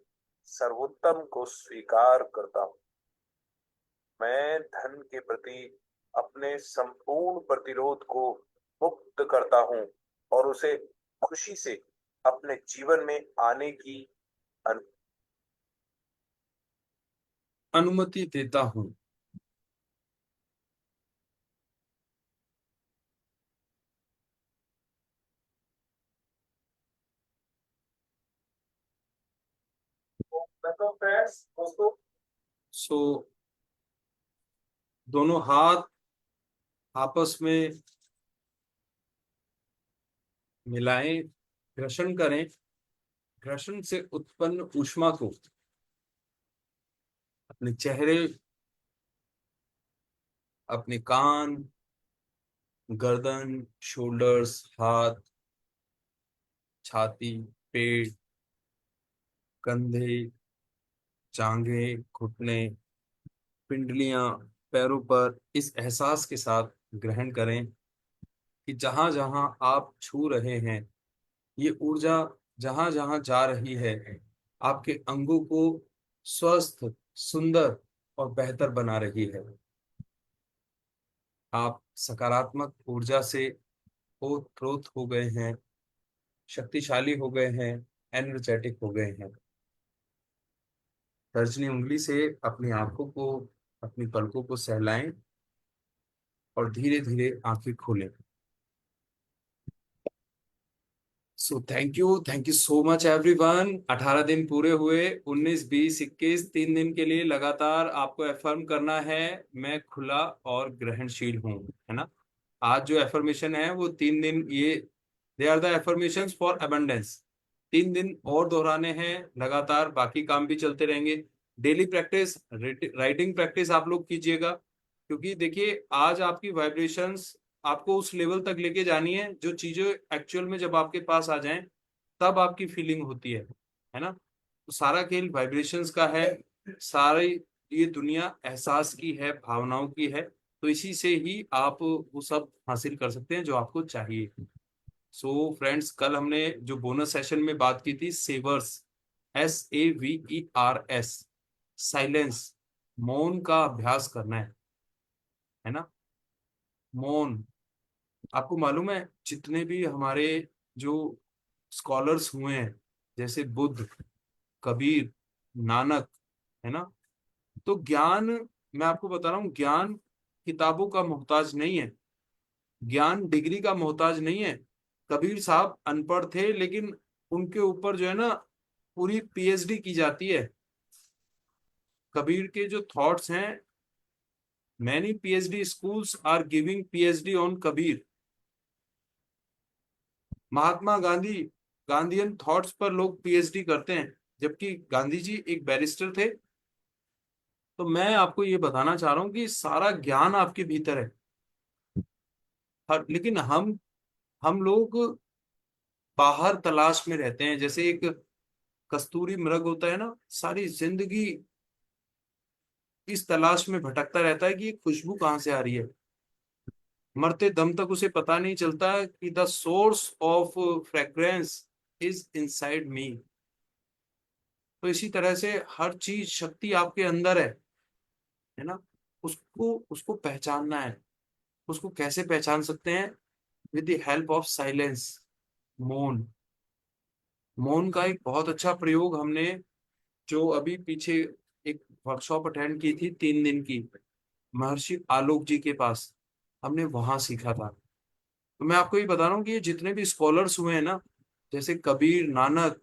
सर्वोत्तम को स्वीकार करता हूँ। मैं धन के प्रति अपने संपूर्ण प्रतिरोध को मुक्त करता हूँ और उसे खुशी से अपने जीवन में आने की
अनुमति देता हूँ। सो दोनों हाथ आपस में मिलाएं, घर्षण करें। घर्षण से उत्पन्न ऊष्मा को अपने चेहरे, अपने कान, गर्दन, शोल्डर्स, हाथ, छाती, पेट, कंधे, जांघें, घुटने, पिंडलियां, पैरों पर इस एहसास के साथ ग्रहण करें कि जहां जहां आप छू रहे हैं, ये ऊर्जा जहां जहां जा रही है, आपके अंगों को स्वस्थ, सुंदर और बेहतर बना रही है। आप सकारात्मक ऊर्जा से ओतप्रोत हो गए हैं, शक्तिशाली हो गए हैं, एनर्जेटिक हो गए हैं। तर्जनी उंगली से अपनी आंखों को, अपनी पलकों को सहलाएं और धीरे धीरे आंखें खोलें। So thank you so much everyone. 18 दिन पूरे हुए। 19, 20, 21 3 दिन के लिए लगातार आपको एफर्म करना है, मैं खुला और ग्रहणशील हूँ, है ना। आज जो एफर्मेशन है वो 3 दिन, ये they are the affirmations for abundance. 3 दिन और दोहराने हैं लगातार, बाकी काम भी चलते रहेंगे। डेली प्रैक्टिस, राइटिंग प्रैक्टिस आप लोग कीजिएगा, क्योंकि देखिए आज आपकी वाइब्रेशंस आपको उस लेवल तक लेके जानी है जो चीजें एक्चुअल में जब आपके पास आ जाएं तब आपकी फीलिंग होती है ना। तो सारा खेल वाइब्रेशंस का है। सारी ये दुनिया एहसास की है, भावनाओं की है। तो इसी से ही आप वो सब हासिल कर सकते हैं जो आपको चाहिए। सो फ्रेंड्स, कल हमने जो बोनस सेशन में बात की थी, सेवर्स, SAVERS, साइलेंस, मौन का अभ्यास करना है ना। मौन, आपको मालूम है जितने भी हमारे जो स्कॉलर्स हुए हैं, जैसे बुद्ध, कबीर, नानक, है ना, तो ज्ञान, मैं आपको बता रहा हूँ, ज्ञान किताबों का मोहताज नहीं है, ज्ञान डिग्री का मोहताज नहीं है। कबीर साहब अनपढ़ थे, लेकिन उनके ऊपर जो है ना पूरी PhD की जाती है। कबीर के जो थॉट्स हैं Many PhD schools are giving PhD on Kabir. Mahatma Gandhi, Gandhian thoughts पर लोग पीएचडी करते हैं, जबकि गांधी जी एक बैरिस्टर थे। तो मैं आपको ये बताना चाह रहा हूँ कि सारा ज्ञान आपके भीतर है। लेकिन हम लोग बाहर तलाश में रहते हैं। जैसे एक कस्तूरी मृग होता है ना, सारी जिंदगी इस तलाश में भटकता रहता है कि ये खुशबू कहाँ से आ रही है। मरते दम तक उसे पता नहीं चलता कि the source of fragrance is inside me. तो इसी तरह से हर चीज, शक्ति आपके अंदर है ना। उसको उसको पहचानना है। उसको कैसे पहचान सकते हैं? With the help of silence. मौन। मौन का एक बहुत अच्छा प्रयोग हमने, जो अभी पीछे एक वर्कशॉप अटेंड की थी 3 दिन की, महर्षि आलोक जी के पास, हमने वहां सीखा था। तो मैं आपको ये बता रहा हूँ कि ये जितने भी स्कॉलर्स हुए हैं ना, जैसे कबीर, नानक,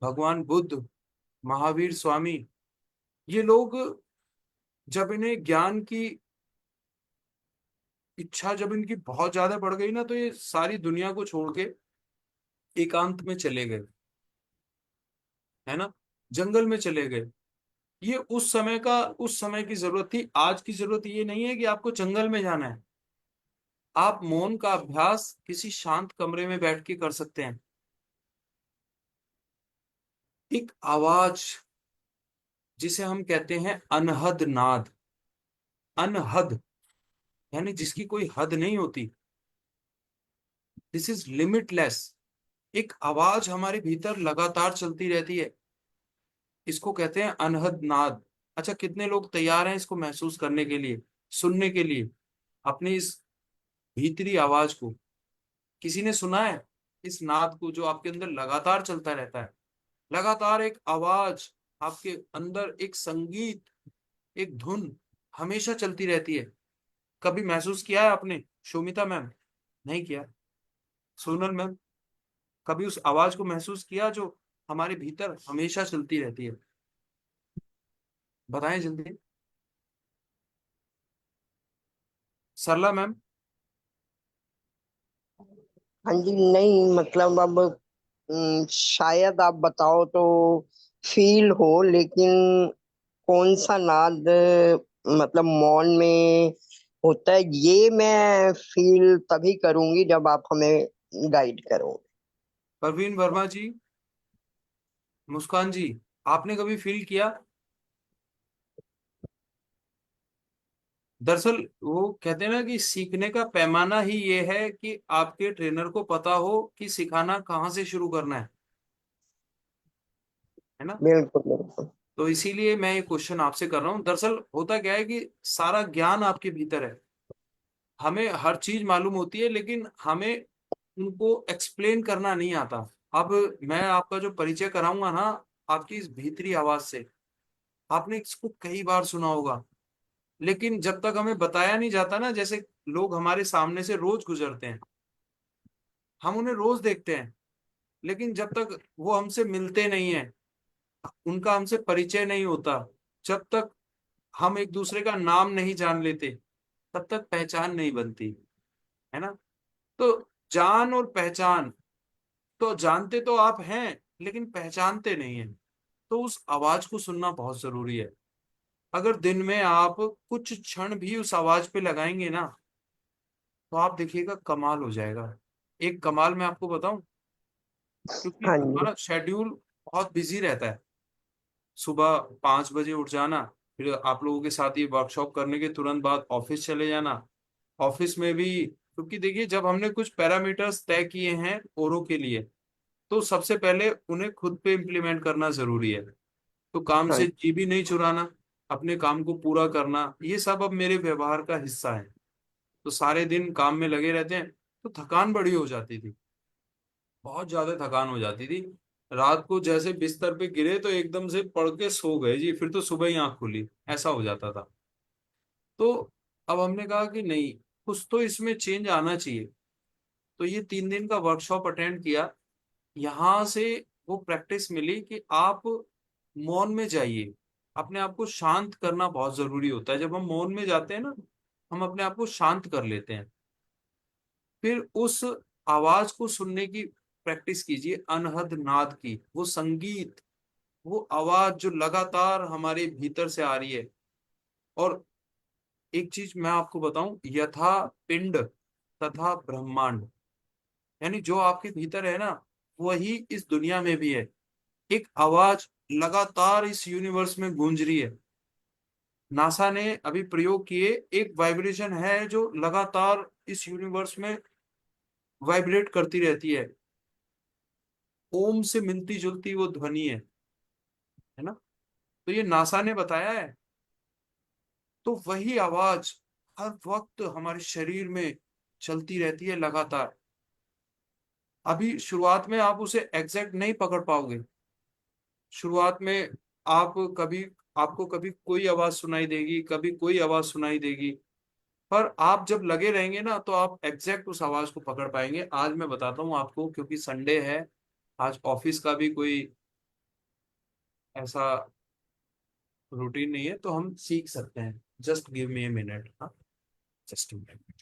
भगवान बुद्ध, महावीर स्वामी, ये लोग जब इन्हें ज्ञान की इच्छा जब इनकी बहुत ज्यादा बढ़ गई ना, तो ये सारी दुनिया को छोड़ के एकांत में चले गए, है ना, जंगल में चले गए। ये उस समय की जरूरत थी। आज की जरूरत ये नहीं है कि आपको जंगल में जाना है। आप मौन का अभ्यास किसी शांत कमरे में बैठ के कर सकते हैं। एक आवाज जिसे हम कहते हैं अनहद नाद। अनहद यानी जिसकी कोई हद नहीं होती। This is limitless. एक आवाज हमारे भीतर लगातार चलती रहती है, इसको कहते हैं अनहद नाद। अच्छा, कितने लोग तैयार हैं इसको महसूस करने के लिए, सुनने के लिए, अपनी इस भीतरी आवाज को? किसी ने सुना है इस नाद को, जो आपके अंदर लगातार चलता रहता है? लगातार एक आवाज आपके अंदर, एक संगीत, एक धुन हमेशा चलती रहती है। कभी महसूस किया है आपने? शोमिता मैम, नहीं किया? सोनल मैम, कभी उस आवाज को महसूस किया जो हमारे भीतर हमेशा चलती रहती है? बताएं जल्दी। सरला मैम।
हाँ जी, नहीं मतलब अब शायद आप बताओ तो फील हो, लेकिन कौन सा नाद मतलब मौन में होता है, ये मैं फील तभी करूंगी जब आप हमें गाइड करो।
परवीन वर्मा जी, मुस्कान जी, आपने कभी फील किया? दरअसल वो कहते हैं ना कि सीखने का पैमाना ही ये है कि आपके ट्रेनर को पता हो कि सिखाना कहाँ से शुरू करना है ना।
बिल्कुल बिल्कुल।
तो इसीलिए मैं ये क्वेश्चन आपसे कर रहा हूँ। दरअसल होता क्या है कि सारा ज्ञान आपके भीतर है। हमें हर चीज मालूम होती है, लेकिन हमें उनको एक्सप्लेन करना नहीं आता। अब मैं आपका जो परिचय कराऊंगा ना, आपकी इस भीतरी आवाज से, आपने इसको कई बार सुना होगा, लेकिन जब तक हमें बताया नहीं जाता ना, जैसे लोग हमारे सामने से रोज गुजरते हैं, हम उन्हें रोज देखते हैं, लेकिन जब तक वो हमसे मिलते नहीं है, उनका हमसे परिचय नहीं होता, जब तक हम एक दूसरे का नाम नहीं जान लेते, तब तक पहचान नहीं बनती, है ना। तो जान और पहचान, तो जानते तो आप हैं लेकिन पहचानते नहीं हैं। तो उस आवाज को सुनना बहुत जरूरी है। अगर दिन में आप कुछ क्षण भी उस आवाज पे लगाएंगे ना, तो आप देखिएगा कमाल हो जाएगा। एक कमाल मैं आपको बताऊं, क्योंकि
हाँ जी।
हमारा शेड्यूल बहुत बिजी रहता है। सुबह 5 बजे उठ जाना, फिर आप लोगों के साथ ये वर्कशॉप करने के तुरंत बाद ऑफिस चले जाना। ऑफिस में भी, क्योंकि देखिए जब हमने कुछ पैरामीटर्स तय किए हैं औरों के लिए, तो सबसे पहले उन्हें खुद पे इम्प्लीमेंट करना जरूरी है। तो काम
हाँ
से जी भी नहीं चुराना, अपने काम को पूरा करना, ये सब अब मेरे व्यवहार का हिस्सा है। तो सारे दिन काम में लगे रहते हैं, तो थकान बड़ी हो जाती थी, बहुत ज्यादा थकान हो जाती थी। रात को जैसे बिस्तर पे गिरे तो एकदम से पड़ के सो गए जी, फिर तो सुबह ही आंख खुली, ऐसा हो जाता था। तो अब हमने कहा कि नहीं, कुछ तो इसमें चेंज आना चाहिए। तो ये 3 दिन का वर्कशॉप अटेंड किया। यहाँ से वो प्रैक्टिस मिली कि आप मौन में जाइए। अपने आप को शांत करना बहुत जरूरी होता है। जब हम मौन में जाते हैं ना, हम अपने आप को शांत कर लेते हैं। फिर उस आवाज को सुनने की प्रैक्टिस कीजिए, अनहद नाद की, वो संगीत, वो आवाज जो लगातार हमारे भीतर से आ रही है। और एक चीज मैं आपको बताऊं, यथा पिंड तथा ब्रह्मांड, यानी जो आपके भीतर है ना, वही इस दुनिया में भी है। एक आवाज लगातार इस यूनिवर्स में गूंज रही है। नासा ने अभी प्रयोग किए, एक वाइब्रेशन है जो लगातार इस यूनिवर्स में वाइब्रेट करती रहती है। ओम से मिलती जुलती वो ध्वनि है ना। तो ये नासा ने बताया है। तो वही आवाज हर वक्त हमारे शरीर में चलती रहती है लगातार। अभी शुरुआत में आप उसे एग्जैक्ट नहीं पकड़ पाओगे। शुरुआत में आप कभी आपको कभी कोई आवाज सुनाई देगी, कभी कोई आवाज सुनाई देगी। पर आप जब लगे रहेंगे ना, तो आप एग्जैक्ट उस आवाज को पकड़ पाएंगे। आज मैं बताता हूँ आपको, क्योंकि संडे है, आज ऑफिस का भी कोई ऐसा रूटीन नहीं है, तो हम सीख सकते हैं। Just give me a minute. हाँ, जस्ट अ मिनट।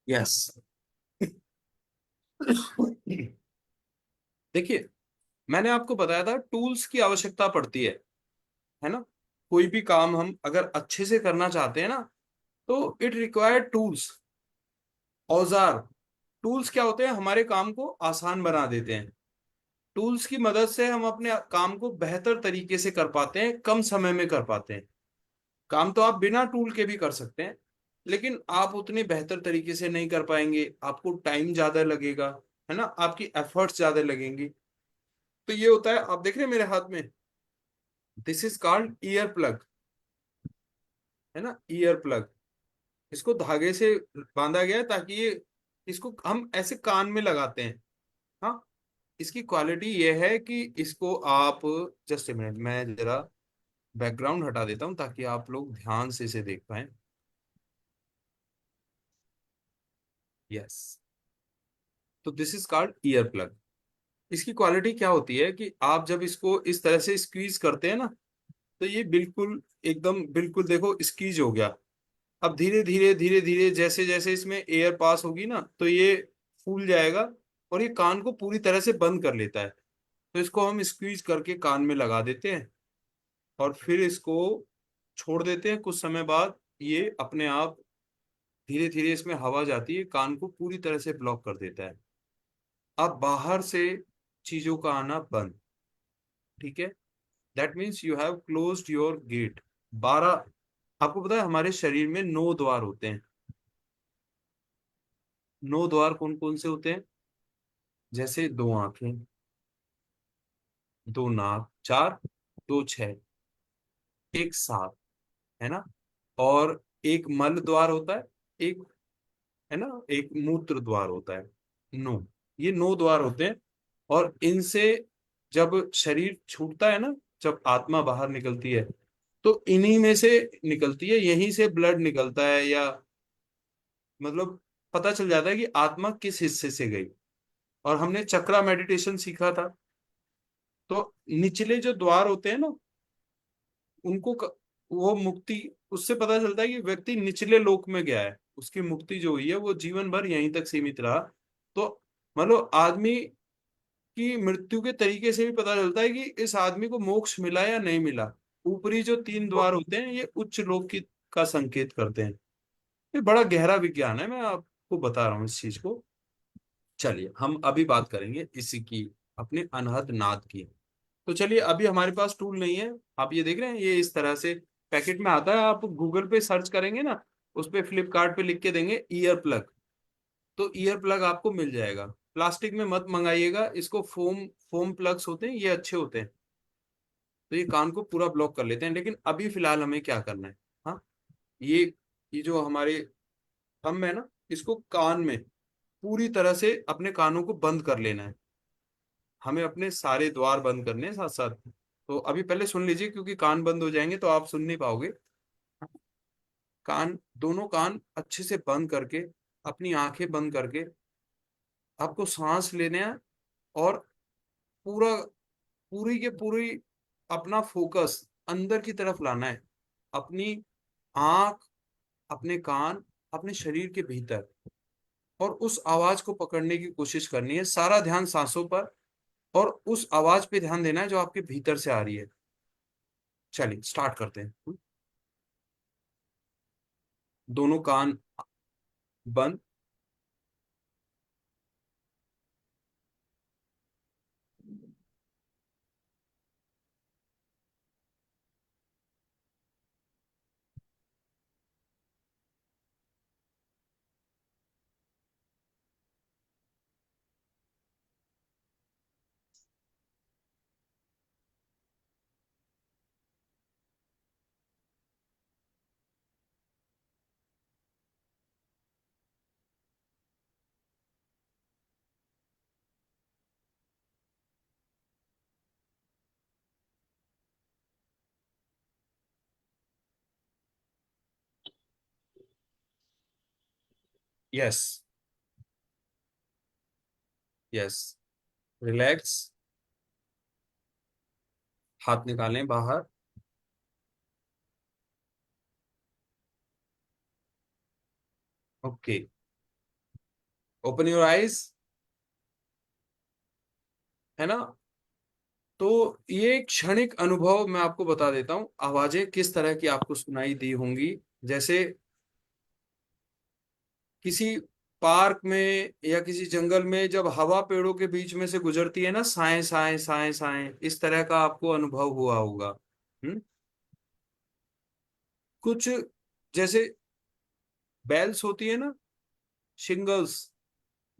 यस। देखिए, मैंने आपको बताया था टूल्स की आवश्यकता पड़ती है ना। कोई भी काम हम अगर अच्छे से करना चाहते हैं ना, तो इट रिक्वायर टूल्स, औजार। टूल्स क्या होते हैं, हमारे काम को आसान बना देते हैं। टूल्स की मदद से हम अपने काम को बेहतर तरीके से कर पाते हैं, कम समय में कर पाते हैं। काम तो आप बिना टूल के भी कर सकते हैं, लेकिन आप उतने बेहतर तरीके से नहीं कर पाएंगे। आपको टाइम ज्यादा लगेगा, है ना, आपकी एफर्ट्स ज्यादा लगेंगी। तो ये होता है, आप देख रहे हैं मेरे हाथ में, this is called ear plug, है ना, ईयर प्लग। इसको धागे से बांधा गया है ताकि ये, इसको हम ऐसे कान में लगाते हैं। हाँ, इसकी क्वालिटी ये है कि इसको आप, जस्ट ए मिनट, मैं जरा बैकग्राउंड हटा देता हूँ ताकि आप लोग ध्यान से इसे देख पाए। यस। तो this is called ear plug. इसकी क्वालिटी क्या होती है कि आप जब इसको इस तरह से स्क्वीज करते हैं ना, तो ये बिल्कुल एकदम बिल्कुल देखो स्क्वीज हो गया। अब धीरे धीरे धीरे धीरे जैसे जैसे इसमें एयर पास होगी ना, तो ये फूल जाएगा और ये कान को पूरी तरह से बंद कर लेता है। तो इसको हम स्क्वीज करके कान में लगा देते हैं और फिर इसको छोड़ देते हैं। कुछ समय बाद ये अपने आप धीरे धीरे इसमें हवा जाती है, कान को पूरी तरह से ब्लॉक कर देता है। अब बाहर से चीजों का आना बंद। ठीक है, that means you have closed your gate. 12, आपको पता है हमारे शरीर में 9 द्वार होते हैं। 9 द्वार कौन कौन से होते हैं? जैसे 2 आंखें, 2 नाक, 4, 2 6, 1 7, है ना। और एक मल द्वार होता है, एक, है ना, एक मूत्र द्वार होता है। 9, ये 9 द्वार होते हैं। और इनसे जब शरीर छूटता है ना, जब आत्मा बाहर निकलती है, तो इन्हीं में से निकलती है, यहीं से ब्लड निकलता है, या मतलब पता चल जाता है कि आत्मा किस हिस्से से गई। और हमने चक्रा मेडिटेशन सीखा था। तो निचले जो द्वार होते हैं ना, उनको वो मुक्ति, उससे पता चलता है कि व्यक्ति निचले लोक में गया है, उसकी मुक्ति जो हुई है वो जीवन भर यहीं तक सीमित रहा। तो मतलब आदमी की मृत्यु के तरीके से भी पता चलता है कि इस आदमी को मोक्ष मिला या नहीं मिला। ऊपरी जो 3 द्वार होते हैं ये उच्च लोक की का संकेत करते हैं। ये बड़ा गहरा विज्ञान है, मैं आपको बता रहा हूँ इस चीज को। चलिए हम अभी बात करेंगे इसी की अपने अनहद नाद की। तो चलिए, अभी हमारे पास टूल नहीं है। आप ये देख रहे हैं, ये इस तरह से पैकेट में आता है। आप गूगल पे सर्च करेंगे ना, उस पे फ्लिपकार्ट पे लिख के देंगे ईयर प्लग, तो ईयर प्लग आपको मिल जाएगा। प्लास्टिक में मत मंगाइएगा इसको, फोम फोम प्लग्स होते हैं, ये अच्छे होते हैं। तो ये कान को पूरा ब्लॉक कर लेते हैं। लेकिन अभी फिलहाल हमें क्या करना है, हाँ, ये ये जो हमारे थंब है ना, इसको कान में पूरी तरह से अपने कानों को बंद कर लेना है। हमें अपने सारे द्वार बंद करने हैं साथ साथ। तो अभी पहले सुन लीजिए, क्योंकि कान बंद हो जाएंगे तो आप सुन नहीं पाओगे। कान, दोनों कान अच्छे से बंद करके, अपनी आंखें बंद करके आपको सांस लेने हैं, और पूरा पूरी के पूरी अपना फोकस अंदर की तरफ लाना है। अपनी आंख, अपने कान, अपने शरीर के भीतर, और उस आवाज को पकड़ने की कोशिश करनी है। सारा ध्यान सांसों पर और उस आवाज पे ध्यान देना है जो आपके भीतर से आ रही है। चलिए स्टार्ट करते हैं। दोनों कान बंद। Yes, yes, relax. हाथ निकालें बाहर। ओके, ओपन योर आईज, है ना। तो ये क्षणिक अनुभव मैं आपको बता देता हूँ, आवाजें किस तरह की आपको सुनाई दी होंगी। जैसे किसी पार्क में या किसी जंगल में जब हवा पेड़ों के बीच में से गुजरती है ना, साए साए साए साए, इस तरह का आपको अनुभव हुआ होगा। हम्म। कुछ जैसे बेल्स होती है ना, शिंगल्स,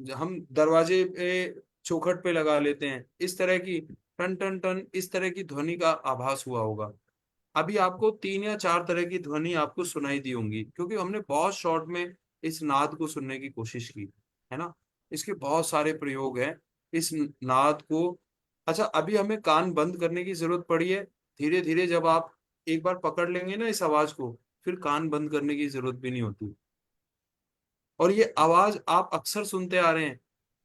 हम दरवाजे पे चौखट पे लगा लेते हैं, इस तरह की टन टन टन, इस तरह की ध्वनि का आभास हुआ होगा। अभी आपको 3 या 4 तरह की ध्वनि आपको सुनाई दी होंगी, क्योंकि हमने बहुत शॉर्ट में इस नाद को सुनने की कोशिश की, है ना। इसके बहुत सारे प्रयोग हैं इस नाद को। अच्छा, अभी हमें कान बंद करने की जरूरत पड़ी है। धीरे धीरे जब आप एक बार पकड़ लेंगे ना इस आवाज को, फिर कान बंद करने की जरूरत भी नहीं होती। और ये आवाज आप अक्सर सुनते आ रहे हैं,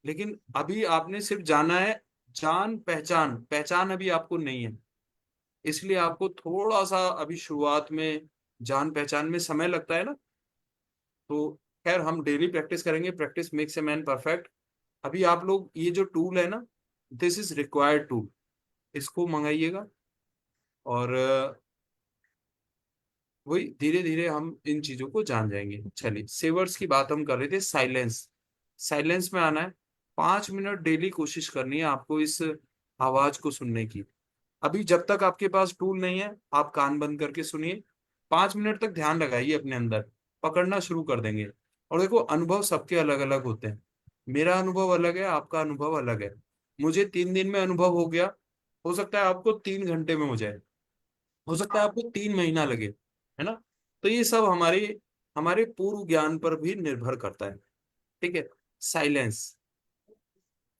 लेकिन अभी आपने सिर्फ जाना है जान पहचान, पहचान अभी आपको नहीं है। इसलिए आपको थोड़ा सा अभी शुरुआत में जान पहचान में समय लगता है ना। तो खैर, हम डेली प्रैक्टिस करेंगे, practice makes a man perfect. अभी आप लोग ये जो टूल है ना, दिस इज रिक्वायर्ड टूल, इसको मंगाइएगा। और वही धीरे धीरे हम इन चीजों को जान जाएंगे। चलिए, सेवर्स की बात हम कर रहे थे, साइलेंस। साइलेंस में आना है। 5 मिनट डेली कोशिश करनी है आपको इस आवाज को सुनने की। अभी जब तक आपके पास टूल नहीं है, आप कान बंद करके सुनिए। 5 मिनट तक ध्यान लगाइए अपने अंदर, पकड़ना शुरू कर देंगे। और देखो, अनुभव सबके अलग अलग होते हैं। मेरा अनुभव अलग है, आपका अनुभव अलग है। मुझे 3 दिन में अनुभव हो गया, हो सकता है आपको 3 घंटे में हो जाए, हो सकता है आपको 3 महीना लगे, है ना। तो ये सब हमारे हमारे पूर्व ज्ञान पर भी निर्भर करता है। ठीक है। साइलेंस,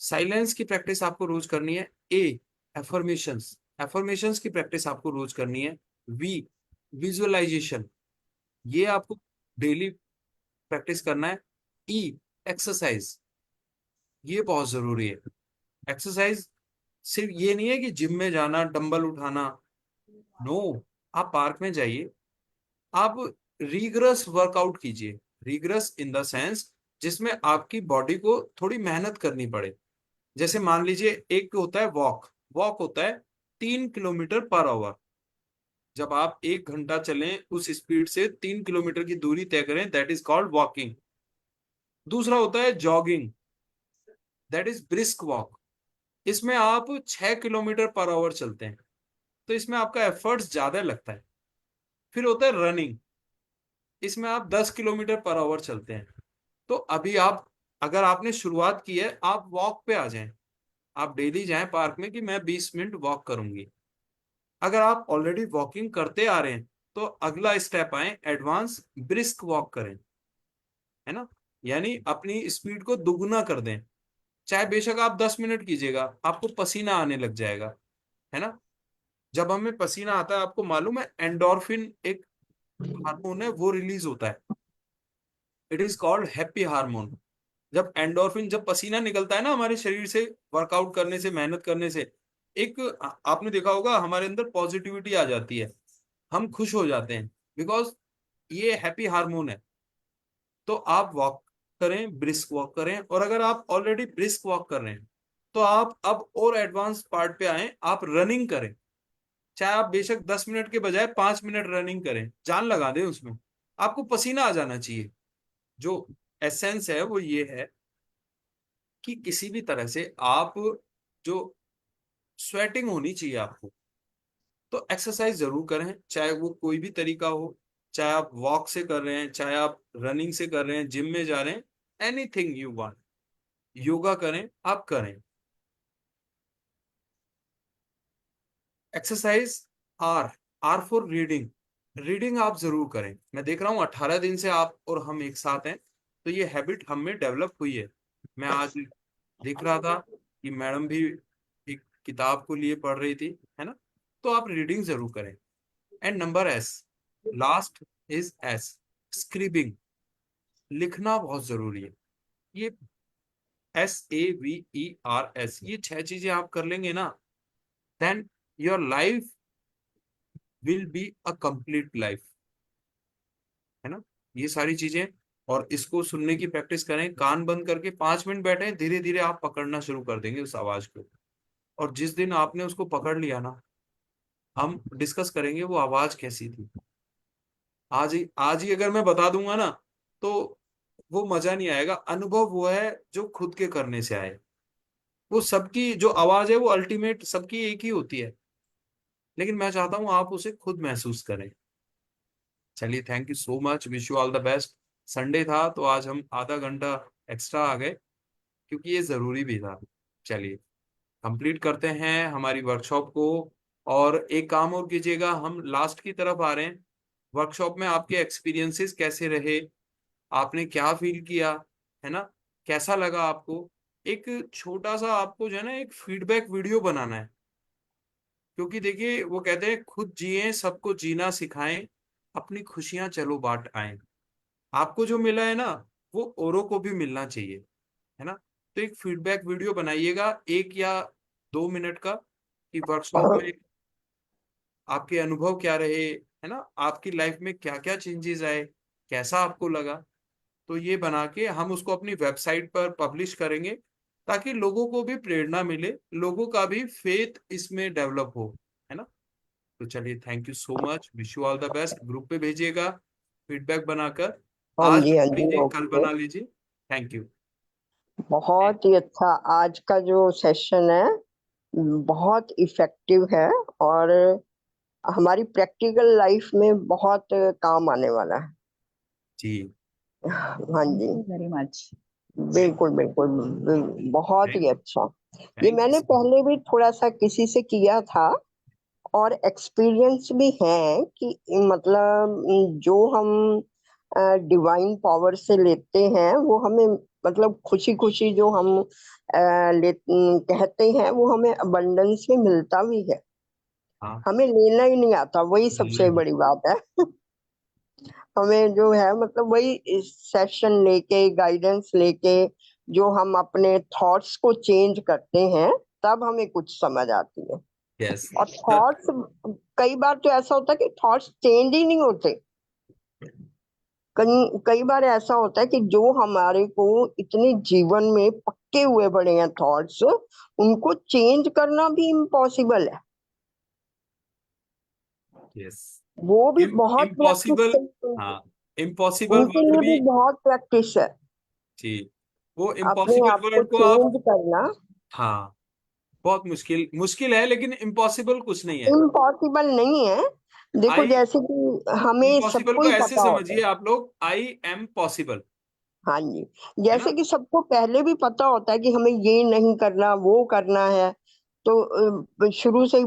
साइलेंस की प्रैक्टिस आपको रोज करनी है। ए, एफर्मेशंस, एफर्मेशंस की प्रैक्टिस आपको रोज करनी है। वी, विजुअलाइजेशन, ये आपको डेली प्रैक्टिस करना है। ई, एक्सरसाइज, ये बहुत जरूरी है। एक्सरसाइज सिर्फ ये नहीं है कि जिम में जाना, डंबल उठाना। नो, आप पार्क में जाइए, आप रिगरस वर्कआउट कीजिए। रिगरस इन द सेंस जिसमें आपकी बॉडी को थोड़ी मेहनत करनी पड़े। जैसे मान लीजिए, एक होता है वॉक, वॉक होता है 3 किलोमीटर पर आवर। जब आप 1 घंटा चलें उस स्पीड से 3 किलोमीटर की दूरी तय करें, दैट इज कॉल्ड वॉकिंग। दूसरा होता है jogging, that is brisk walk. इसमें आप 6 किलोमीटर पर आवर चलते हैं, तो इसमें आपका एफर्ट्स ज्यादा लगता है। फिर होता है रनिंग, इसमें आप 10 किलोमीटर पर आवर चलते हैं। तो अभी आप, अगर आपने शुरुआत की है, आप वॉक पे आ जाएं। आप डेली जाएं पार्क में कि मैं 20 मिनट वॉक करूंगी। अगर आप ऑलरेडी वॉकिंग करते आ रहे हैं, तो अगला स्टेप आए, एडवांस ब्रिस्क वॉक करें, है ना। यानी अपनी स्पीड को दुगुना कर दें। चाहे बेशक आप 10 मिनट कीजिएगा, आपको पसीना आने लग जाएगा, है ना। जब हमें पसीना आता है, आपको मालूम है एंडोर्फिन एक हार्मोन है, वो रिलीज होता है। It is called happy hormone. जब एंडोर्फिन, जब पसीना निकलता है ना हमारे शरीर से, वर्कआउट करने से, मेहनत करने से, एक आपने देखा होगा हमारे अंदर पॉजिटिविटी आ जाती है, हम खुश हो जाते हैं, बिकॉज ये हैप्पी हार्मोन है। तो आप वॉक करें, ब्रिस्क वॉक करें। और अगर आप ऑलरेडी ब्रिस्क वॉक कर रहे हैं, तो आप अब और एडवांस पार्ट पे आए, आप रनिंग करें। चाहे आप बेशक 10 मिनट के बजाय 5 मिनट रनिंग करें, जान लगा दें उसमें, आपको पसीना आ जाना चाहिए। जो एसेंस है वो ये है कि किसी भी तरह से आप, जो स्वेटिंग होनी चाहिए आपको, तो एक्सरसाइज जरूर करें, चाहे वो कोई भी तरीका हो। चाहे आप वॉक से कर रहे हैं, चाहे आप रनिंग से कर रहे हैं, जिम में जा रहे हैं, एनीथिंग यू वांट, योगा करें, आप करें exercise. R R for reading. Reading आप जरूर करें। मैं देख रहा हूँ 18 दिन से आप और हम एक साथ हैं, तो ये हैबिट हम में डेवलप हुई है। मैं आज देख रहा था कि मैडम भी एक किताब को लिए पढ़ रही थी, है ना। तो आप रीडिंग जरूर करें। And number S, last is S, scribing. लिखना बहुत जरूरी है। ये SAVERS, ये 6 चीजें आप कर लेंगे ना, then your life will be a complete life, है ना। ये सारी चीजें, और इसको सुनने की प्रैक्टिस करें, कान बंद करके 5 मिनट बैठे, धीरे धीरे आप पकड़ना शुरू कर देंगे उस आवाज को। और जिस दिन आपने उसको पकड़ लिया ना, हम डिस्कस करेंगे वो आवाज कैसी थी। आज ही अगर मैं बता दूंगा ना, तो वो मजा नहीं आएगा। अनुभव वो है जो खुद के करने से आए। वो सबकी जो आवाज है वो अल्टीमेट सबकी एक ही होती है, लेकिन मैं चाहता हूं आप उसे खुद महसूस करें। चलिए, thank you so much, wish you all the best. Sunday था तो आज हम आधा घंटा एक्स्ट्रा आ गए, क्योंकि ये जरूरी भी था। चलिए, कंप्लीट करते हैं हमारी वर्कशॉप को। और एक काम और कीजिएगा, हम लास्ट की तरफ आ रहे हैं। वर्कशॉप में आपके एक्सपीरियंसेस कैसे रहे, आपने क्या फील किया, है ना, कैसा लगा आपको। एक छोटा सा आपको जो है ना, एक फीडबैक वीडियो बनाना है। क्योंकि देखिए, वो कहते हैं खुद जिए सबको जीना सिखाएं, अपनी खुशियां चलो बांट आए। आपको जो मिला है ना, वो औरों को भी मिलना चाहिए, है ना। तो एक फीडबैक वीडियो बनाइएगा, 1 या 2 मिनट का, कि वर्कशॉप में आपके अनुभव क्या रहे, है ना, आपकी लाइफ में क्या क्या चेंजेस आए, कैसा आपको लगा। तो ये बना के हम उसको अपनी वेबसाइट पर पब्लिश करेंगे, ताकि लोगों को भी प्रेरणा मिले, लोगों का भी फेथ इसमें डेवलप हो, है ना। तो चलिए, thank you so much, wish you all the best. Group पे भेजिएगा फीडबैक बनाकर।
हाँ
आज
जी, हाँ
बना
जी,
लीजिए, कल
ओके।
बना लीजिए। Thank you.
बहुत ही अच्छा आज का जो सेशन है, बहुत इफेक्टिव है और हमारी प्रैक्टिकल लाइफ में बहुत काम आने वाला है।
जी,
हाँ जी,
वेरी मच।
बिल्कुल बिल्कुल, बहुत ही
थैंक
अच्छा। ये
थैंक यू
मैंने
सो मच।
पहले भी थोड़ा सा किसी से किया था और एक्सपीरियंस भी है कि मतलब जो हम डिवाइन पावर से लेते हैं वो हमें मतलब खुशी खुशी जो हम कहते हैं वो हमें अबंडेंस में मिलता भी है।
हाँ,
हमें लेना ही नहीं आता, वही सबसे
नहीं,
बड़ी बात है। हमें जो है मतलब वही सेशन लेके, गाइडेंस लेके, जो हम अपने थॉट्स को चेंज करते हैं, तब हमें कुछ समझ आती है।
यस।
और थॉट्स, कई बार तो ऐसा होता है कि थॉट्स चेंज ही नहीं होते। कई कई बार ऐसा होता है कि जो हमारे को इतने जीवन में पक्के हुए पड़े हैं थॉट्स, उनको चेंज करना भी इम्पॉसिबल है।
यस,
वो भी बहुत प्रैक्टिस
इम्पॉसिबल।
चाहिए,
हाँ, इम्पॉसिबल
उनके
वर्ड
लिए
भी।
भी बहुत प्रैक्टिस है।
जी, वो
अपने
इम्पॉसिबल
आप को
वर्ड को आप,
चेंज करना।
हाँ, बहुत मुश्किल मुश्किल है, लेकिन इम्पॉसिबल कुछ नहीं है।
इम्पॉसिबल नहीं है। देखो
आई
जैसे कि हमें
इम्पॉसिबल
सबको
को
ही
ऐसे
पता होता
समझिए
है।
आप लोग, आई एम पॉसिबल,
हाँ जी।
है
जैसे
ना।
कि सबको पहले भी पता होता है कि हमें ये नहीं करना वो करना है, तो शुरू से ही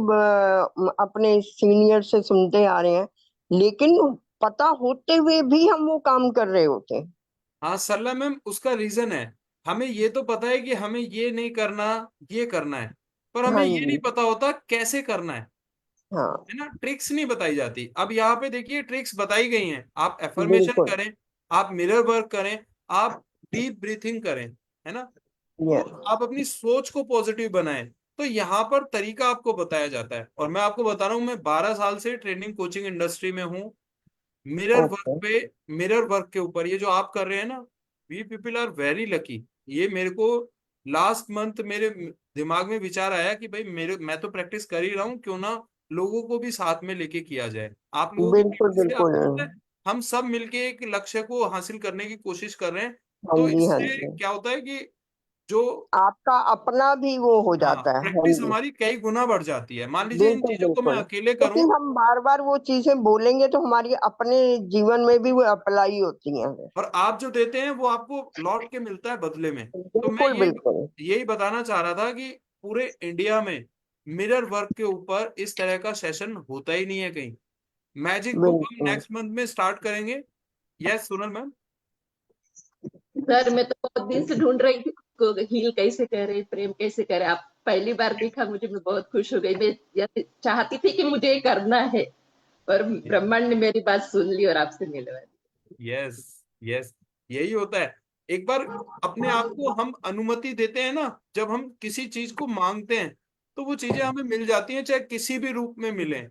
अपने सीनियर से सुनते आ रहे हैं, लेकिन पता होते हुए भी हम वो काम कर रहे होते हैं।
हाँ सरला मैम, उसका रीजन है, हमें ये तो पता है कि हमें ये नहीं करना, ये करना है, पर हमें
हाँ
ये नहीं
जी।
पता होता कैसे करना
हाँ।
है ना। ट्रिक्स नहीं बताई जाती। अब यहाँ पे देखिए ट्रिक्स बताई गई हैं, आप एफर्मेशन
बिल्कुल।
करें, आप मिरर वर्क करें, आप डीप ब्रीथिंग करें, है ना, तो
यस।
आप अपनी सोच को पॉजिटिव बनाएं। तो यहाँ पर तरीका आपको बताया जाता है, और मैं आपको बता रहा हूँ, मैं 12 साल से ट्रेनिंग कोचिंग इंडस्ट्री में हूँ। Mirror work
okay.
पे, मिरर वर्क के ऊपर ये जो आप कर रहे हैं ना, we people are very lucky. ये मेरे को लास्ट मंथ मेरे दिमाग में विचार आया कि भाई मेरे, मैं तो प्रैक्टिस कर ही रहा हूँ, क्यों ना लोगों को भी साथ में लेके किया जाए। आप लोगों की
बिल्कुल
प्रैक्टिस से
बिल्कुल।
आपको पता है, हम सब मिलके एक लक्ष्य को हासिल करने की कोशिश कर रहे हैं।
हाँ
तो
जी। हाँ
इससे
जी।
क्या होता है कि जो,
आपका अपना भी वो हो
हाँ,
जाता है। हाँ
प्रैक्टिस
जी।
हमारी कई गुना बढ़ जाती है। मान लीजिए इन
बिल्कुल
चीजों को मैं
बिल्कुल,
अकेले
क्योंकि
करूं,
हम बार बार वो चीजें बोलेंगे तो हमारी अपने जीवन में भी वो अप्लाई होती हैं फिर।
और आप जो देते हैं वो आपको लौट के मिलता है बदले में। तो मैं
बिल्कुल बिल्कुल।
यही बताना चाह रहा था कि पूरे इंडिया में मिरर वर्क के ऊपर इस तरह का सेशन होता ही नहीं है कहीं। मैजिक बुक हम
बिल्कुल।
नेक्स्ट मंथ में स्टार्ट करेंगे। Yes Sonal ma'am.
सर मैं तो बहुत दिन से ढूंढ रही थी को हील कैसे करे, प्रेम कैसे करे। आप पहली बार देखा मुझे, मैं बहुत खुश हो गई। मैं चाहती थी कि मुझे ये करना है, और ब्रह्मांड ने मेरी बात सुन ली और आपसे मिलवा दी।
यस यस, यही होता है। एक बार अपने आप को हम अनुमति देते हैं ना, जब हम किसी चीज को मांगते हैं, तो वो चीजें हमें मिल जाती हैं, चाहे किसी भी रूप में मिले।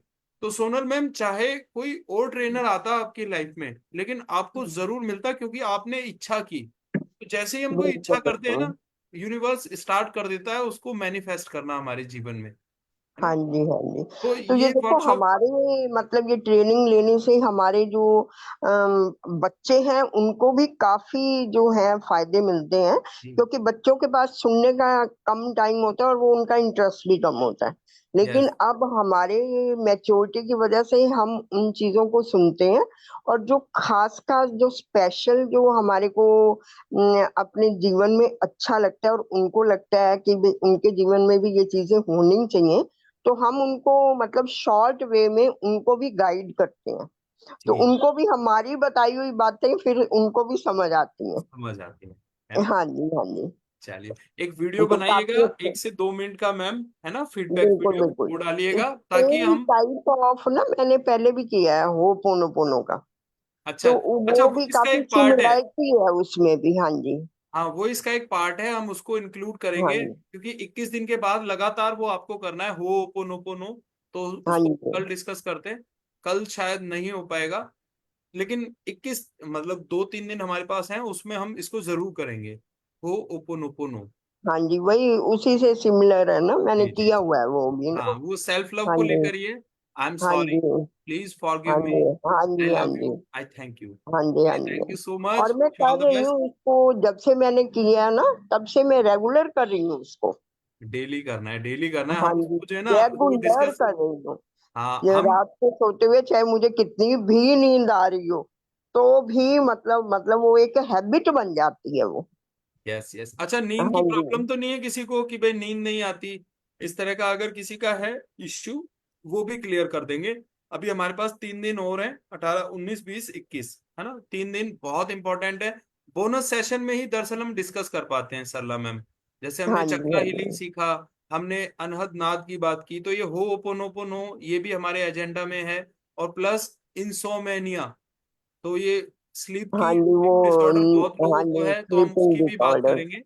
तो सोनल मैम, चाहे कोई और ट्रेनर आता आपकी लाइफ में, लेकिन आपको जरूर मिलता, क्योंकि आपने इच्छा की। तो जैसे ही हम कोई
बिल्कुल
इच्छा करते हैं
बिल्कुल।
ना, यूनिवर्स स्टार्ट कर देता है उसको मैनिफेस्ट करना हमारे जीवन में, है ना।
हाँ जी। हाँ जी।
तो
तो ये
ये
देखो
वर्कशॉप,
हमारे मतलब ये ट्रेनिंग लेने से हमारे जो बच्चे हैं उनको भी काफी जो है फायदे मिलते हैं, क्योंकि बच्चों के पास सुनने का कम टाइम होता है और वो उनका इंटरेस्ट भी कम होता है। लेकिन
यस
अब हमारे मैच्योरिटी की वजह से हम उन चीजों को सुनते हैं, और जो खास खास जो स्पेशल जो हमारे को अपने जीवन में अच्छा लगता है और उनको लगता है कि उनके जीवन में भी ये चीजें होनी चाहिए, तो हम उनको मतलब शॉर्ट वे में उनको भी गाइड करते हैं, तो
ठीक,
उनको भी हमारी बताई हुई बातें फिर उनको भी समझ आती हैं।
समझ आती है ना।
हाँ जी। हाँ जी।
चलिए, एक वीडियो
तो काफी
बनाइएगा
अच्छा।
1 से 2 मिनट का मैम, है ना, फीडबैक
बिल्कुल
वीडियो
बिल्कुल।
वो डालिएगा ताकि
सेम
हम,
टाइप ऑफ ना मैंने पहले भी किया है होपोनोपोनो का,
अच्छा
तो
अच्छा,
वो
वो
भी
इसका
काफी
एक पार्ट है।
सिमिलरिटी है उसमें भी। हाँ जी।
हाँ, वो इसका एक पार्ट है, हम उसको इंक्लूड
हाँ
करेंगे,
जी।
क्योंकि 21 दिन के बाद लगातार वो आपको करना है, हो ओपोनोपोनो। तो
हाँ
उसको
जी।
कल डिस्कस करते हैं। कल शायद नहीं हो पाएगा, लेकिन 21 मतलब 2-3 दिन हमारे पास हैं, उसमें हम इसको जरूर करेंगे, हो ओपोनोपोनो।
हाँ जी, वही उसी से सिमिलर है ना, मैंने
जी जी
किया
जी,
हुआ है वो भी ना।
हाँ, वो सेल्फ लव
हाँ
को
जी।
लेकर ही है। आई एम
हाँ
सॉरी,
जी।
प्लीज फॉरगिव
हाँ
मी,
जी। हाँ
आई
जी। हाँ
लव
जी।
You, I thank you.
हाँ जी। हाँ जी।
थैंक यू सो मच,
और मैं
विश यू
कर
ऑल द
रही
बेस्ट।
हूँ इसको, जब से मैंने किया ना तब से मैं रेगुलर कर रही हूँ इसको।
डेली करना है, डेली करना है,
हाँ
हम
जी।
उसको जो है ना वो
रेगुलर
डिस्कस,
कर रही हूँ।
हाँ
ये
हम,
रात को सोते हुए चाहे मुझे कितनी भी नींद आ रही हो, तो भी मतलब वो एक हैबिट बन जाती है वो।
Yes yes. अच्छा, नींद की
हाँ जी।
प्रॉब्लम तो नहीं है किसी को कि भाई नींद नहीं आती, इस तरह का अगर किसी का है इश्यू, वो भी क्लियर कर देंगे। अभी हमारे पास 3 दिन और हैं, 18, 19, 20, 21, है ना। 3 दिन बहुत इंपॉर्टेंट है। बोनस सेशन में ही दरअसल हम डिस्कस कर पाते हैं सरला मैम। जैसे हमने
हाँ जी।
चक्रा
हाँ
हीलिंग
जी।
सीखा, हमने अनहद नाद की बात की, तो ये हो ओपोनोपोनो ये भी हमारे एजेंडा में है। और प्लस इंसोमेनिया, तो ये स्लीप की,
हाँ जी। वो
डिसऑर्डर बहुत
हाँ
लोगों को
जी,
है, तो हम
स्लीपिंग
उसकी भी बात
डिसऑर्डर।
करेंगे।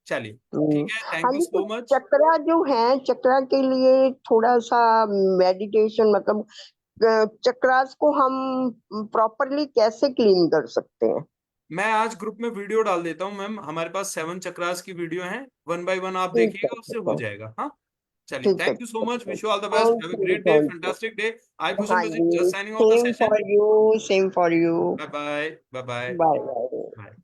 चलिए,
हम्म।
ठीक है,
हाँ
थैंक यू
जी। तो
सो मच।
चक्रा जो है, चक्रा के लिए थोड़ा सा मेडिटेशन मतलब चक्रास को हम प्रॉपरली कैसे क्लीन कर सकते हैं?
मैं आज ग्रुप में वीडियो डाल देता हूँ मैम, हमारे पास 7 चक्रास की वीडियो है, 1 बाय 1 आप
ठीक है।
देखिएगा, उससे
ठीक
हो
है।
जाएगा। हाँ, चलिए,
ठीक है।
थैंक यू सो
ठीक
मच,
है।
Wish you all the best,
thank
have a
you.
Great day,
thank you.
Fantastic day. I Bhushan
हाँ
Majeed
ji,
just signing off the
same
session.
For you. Same for you.
Bye bye, bye bye,
bye bye.
Bye.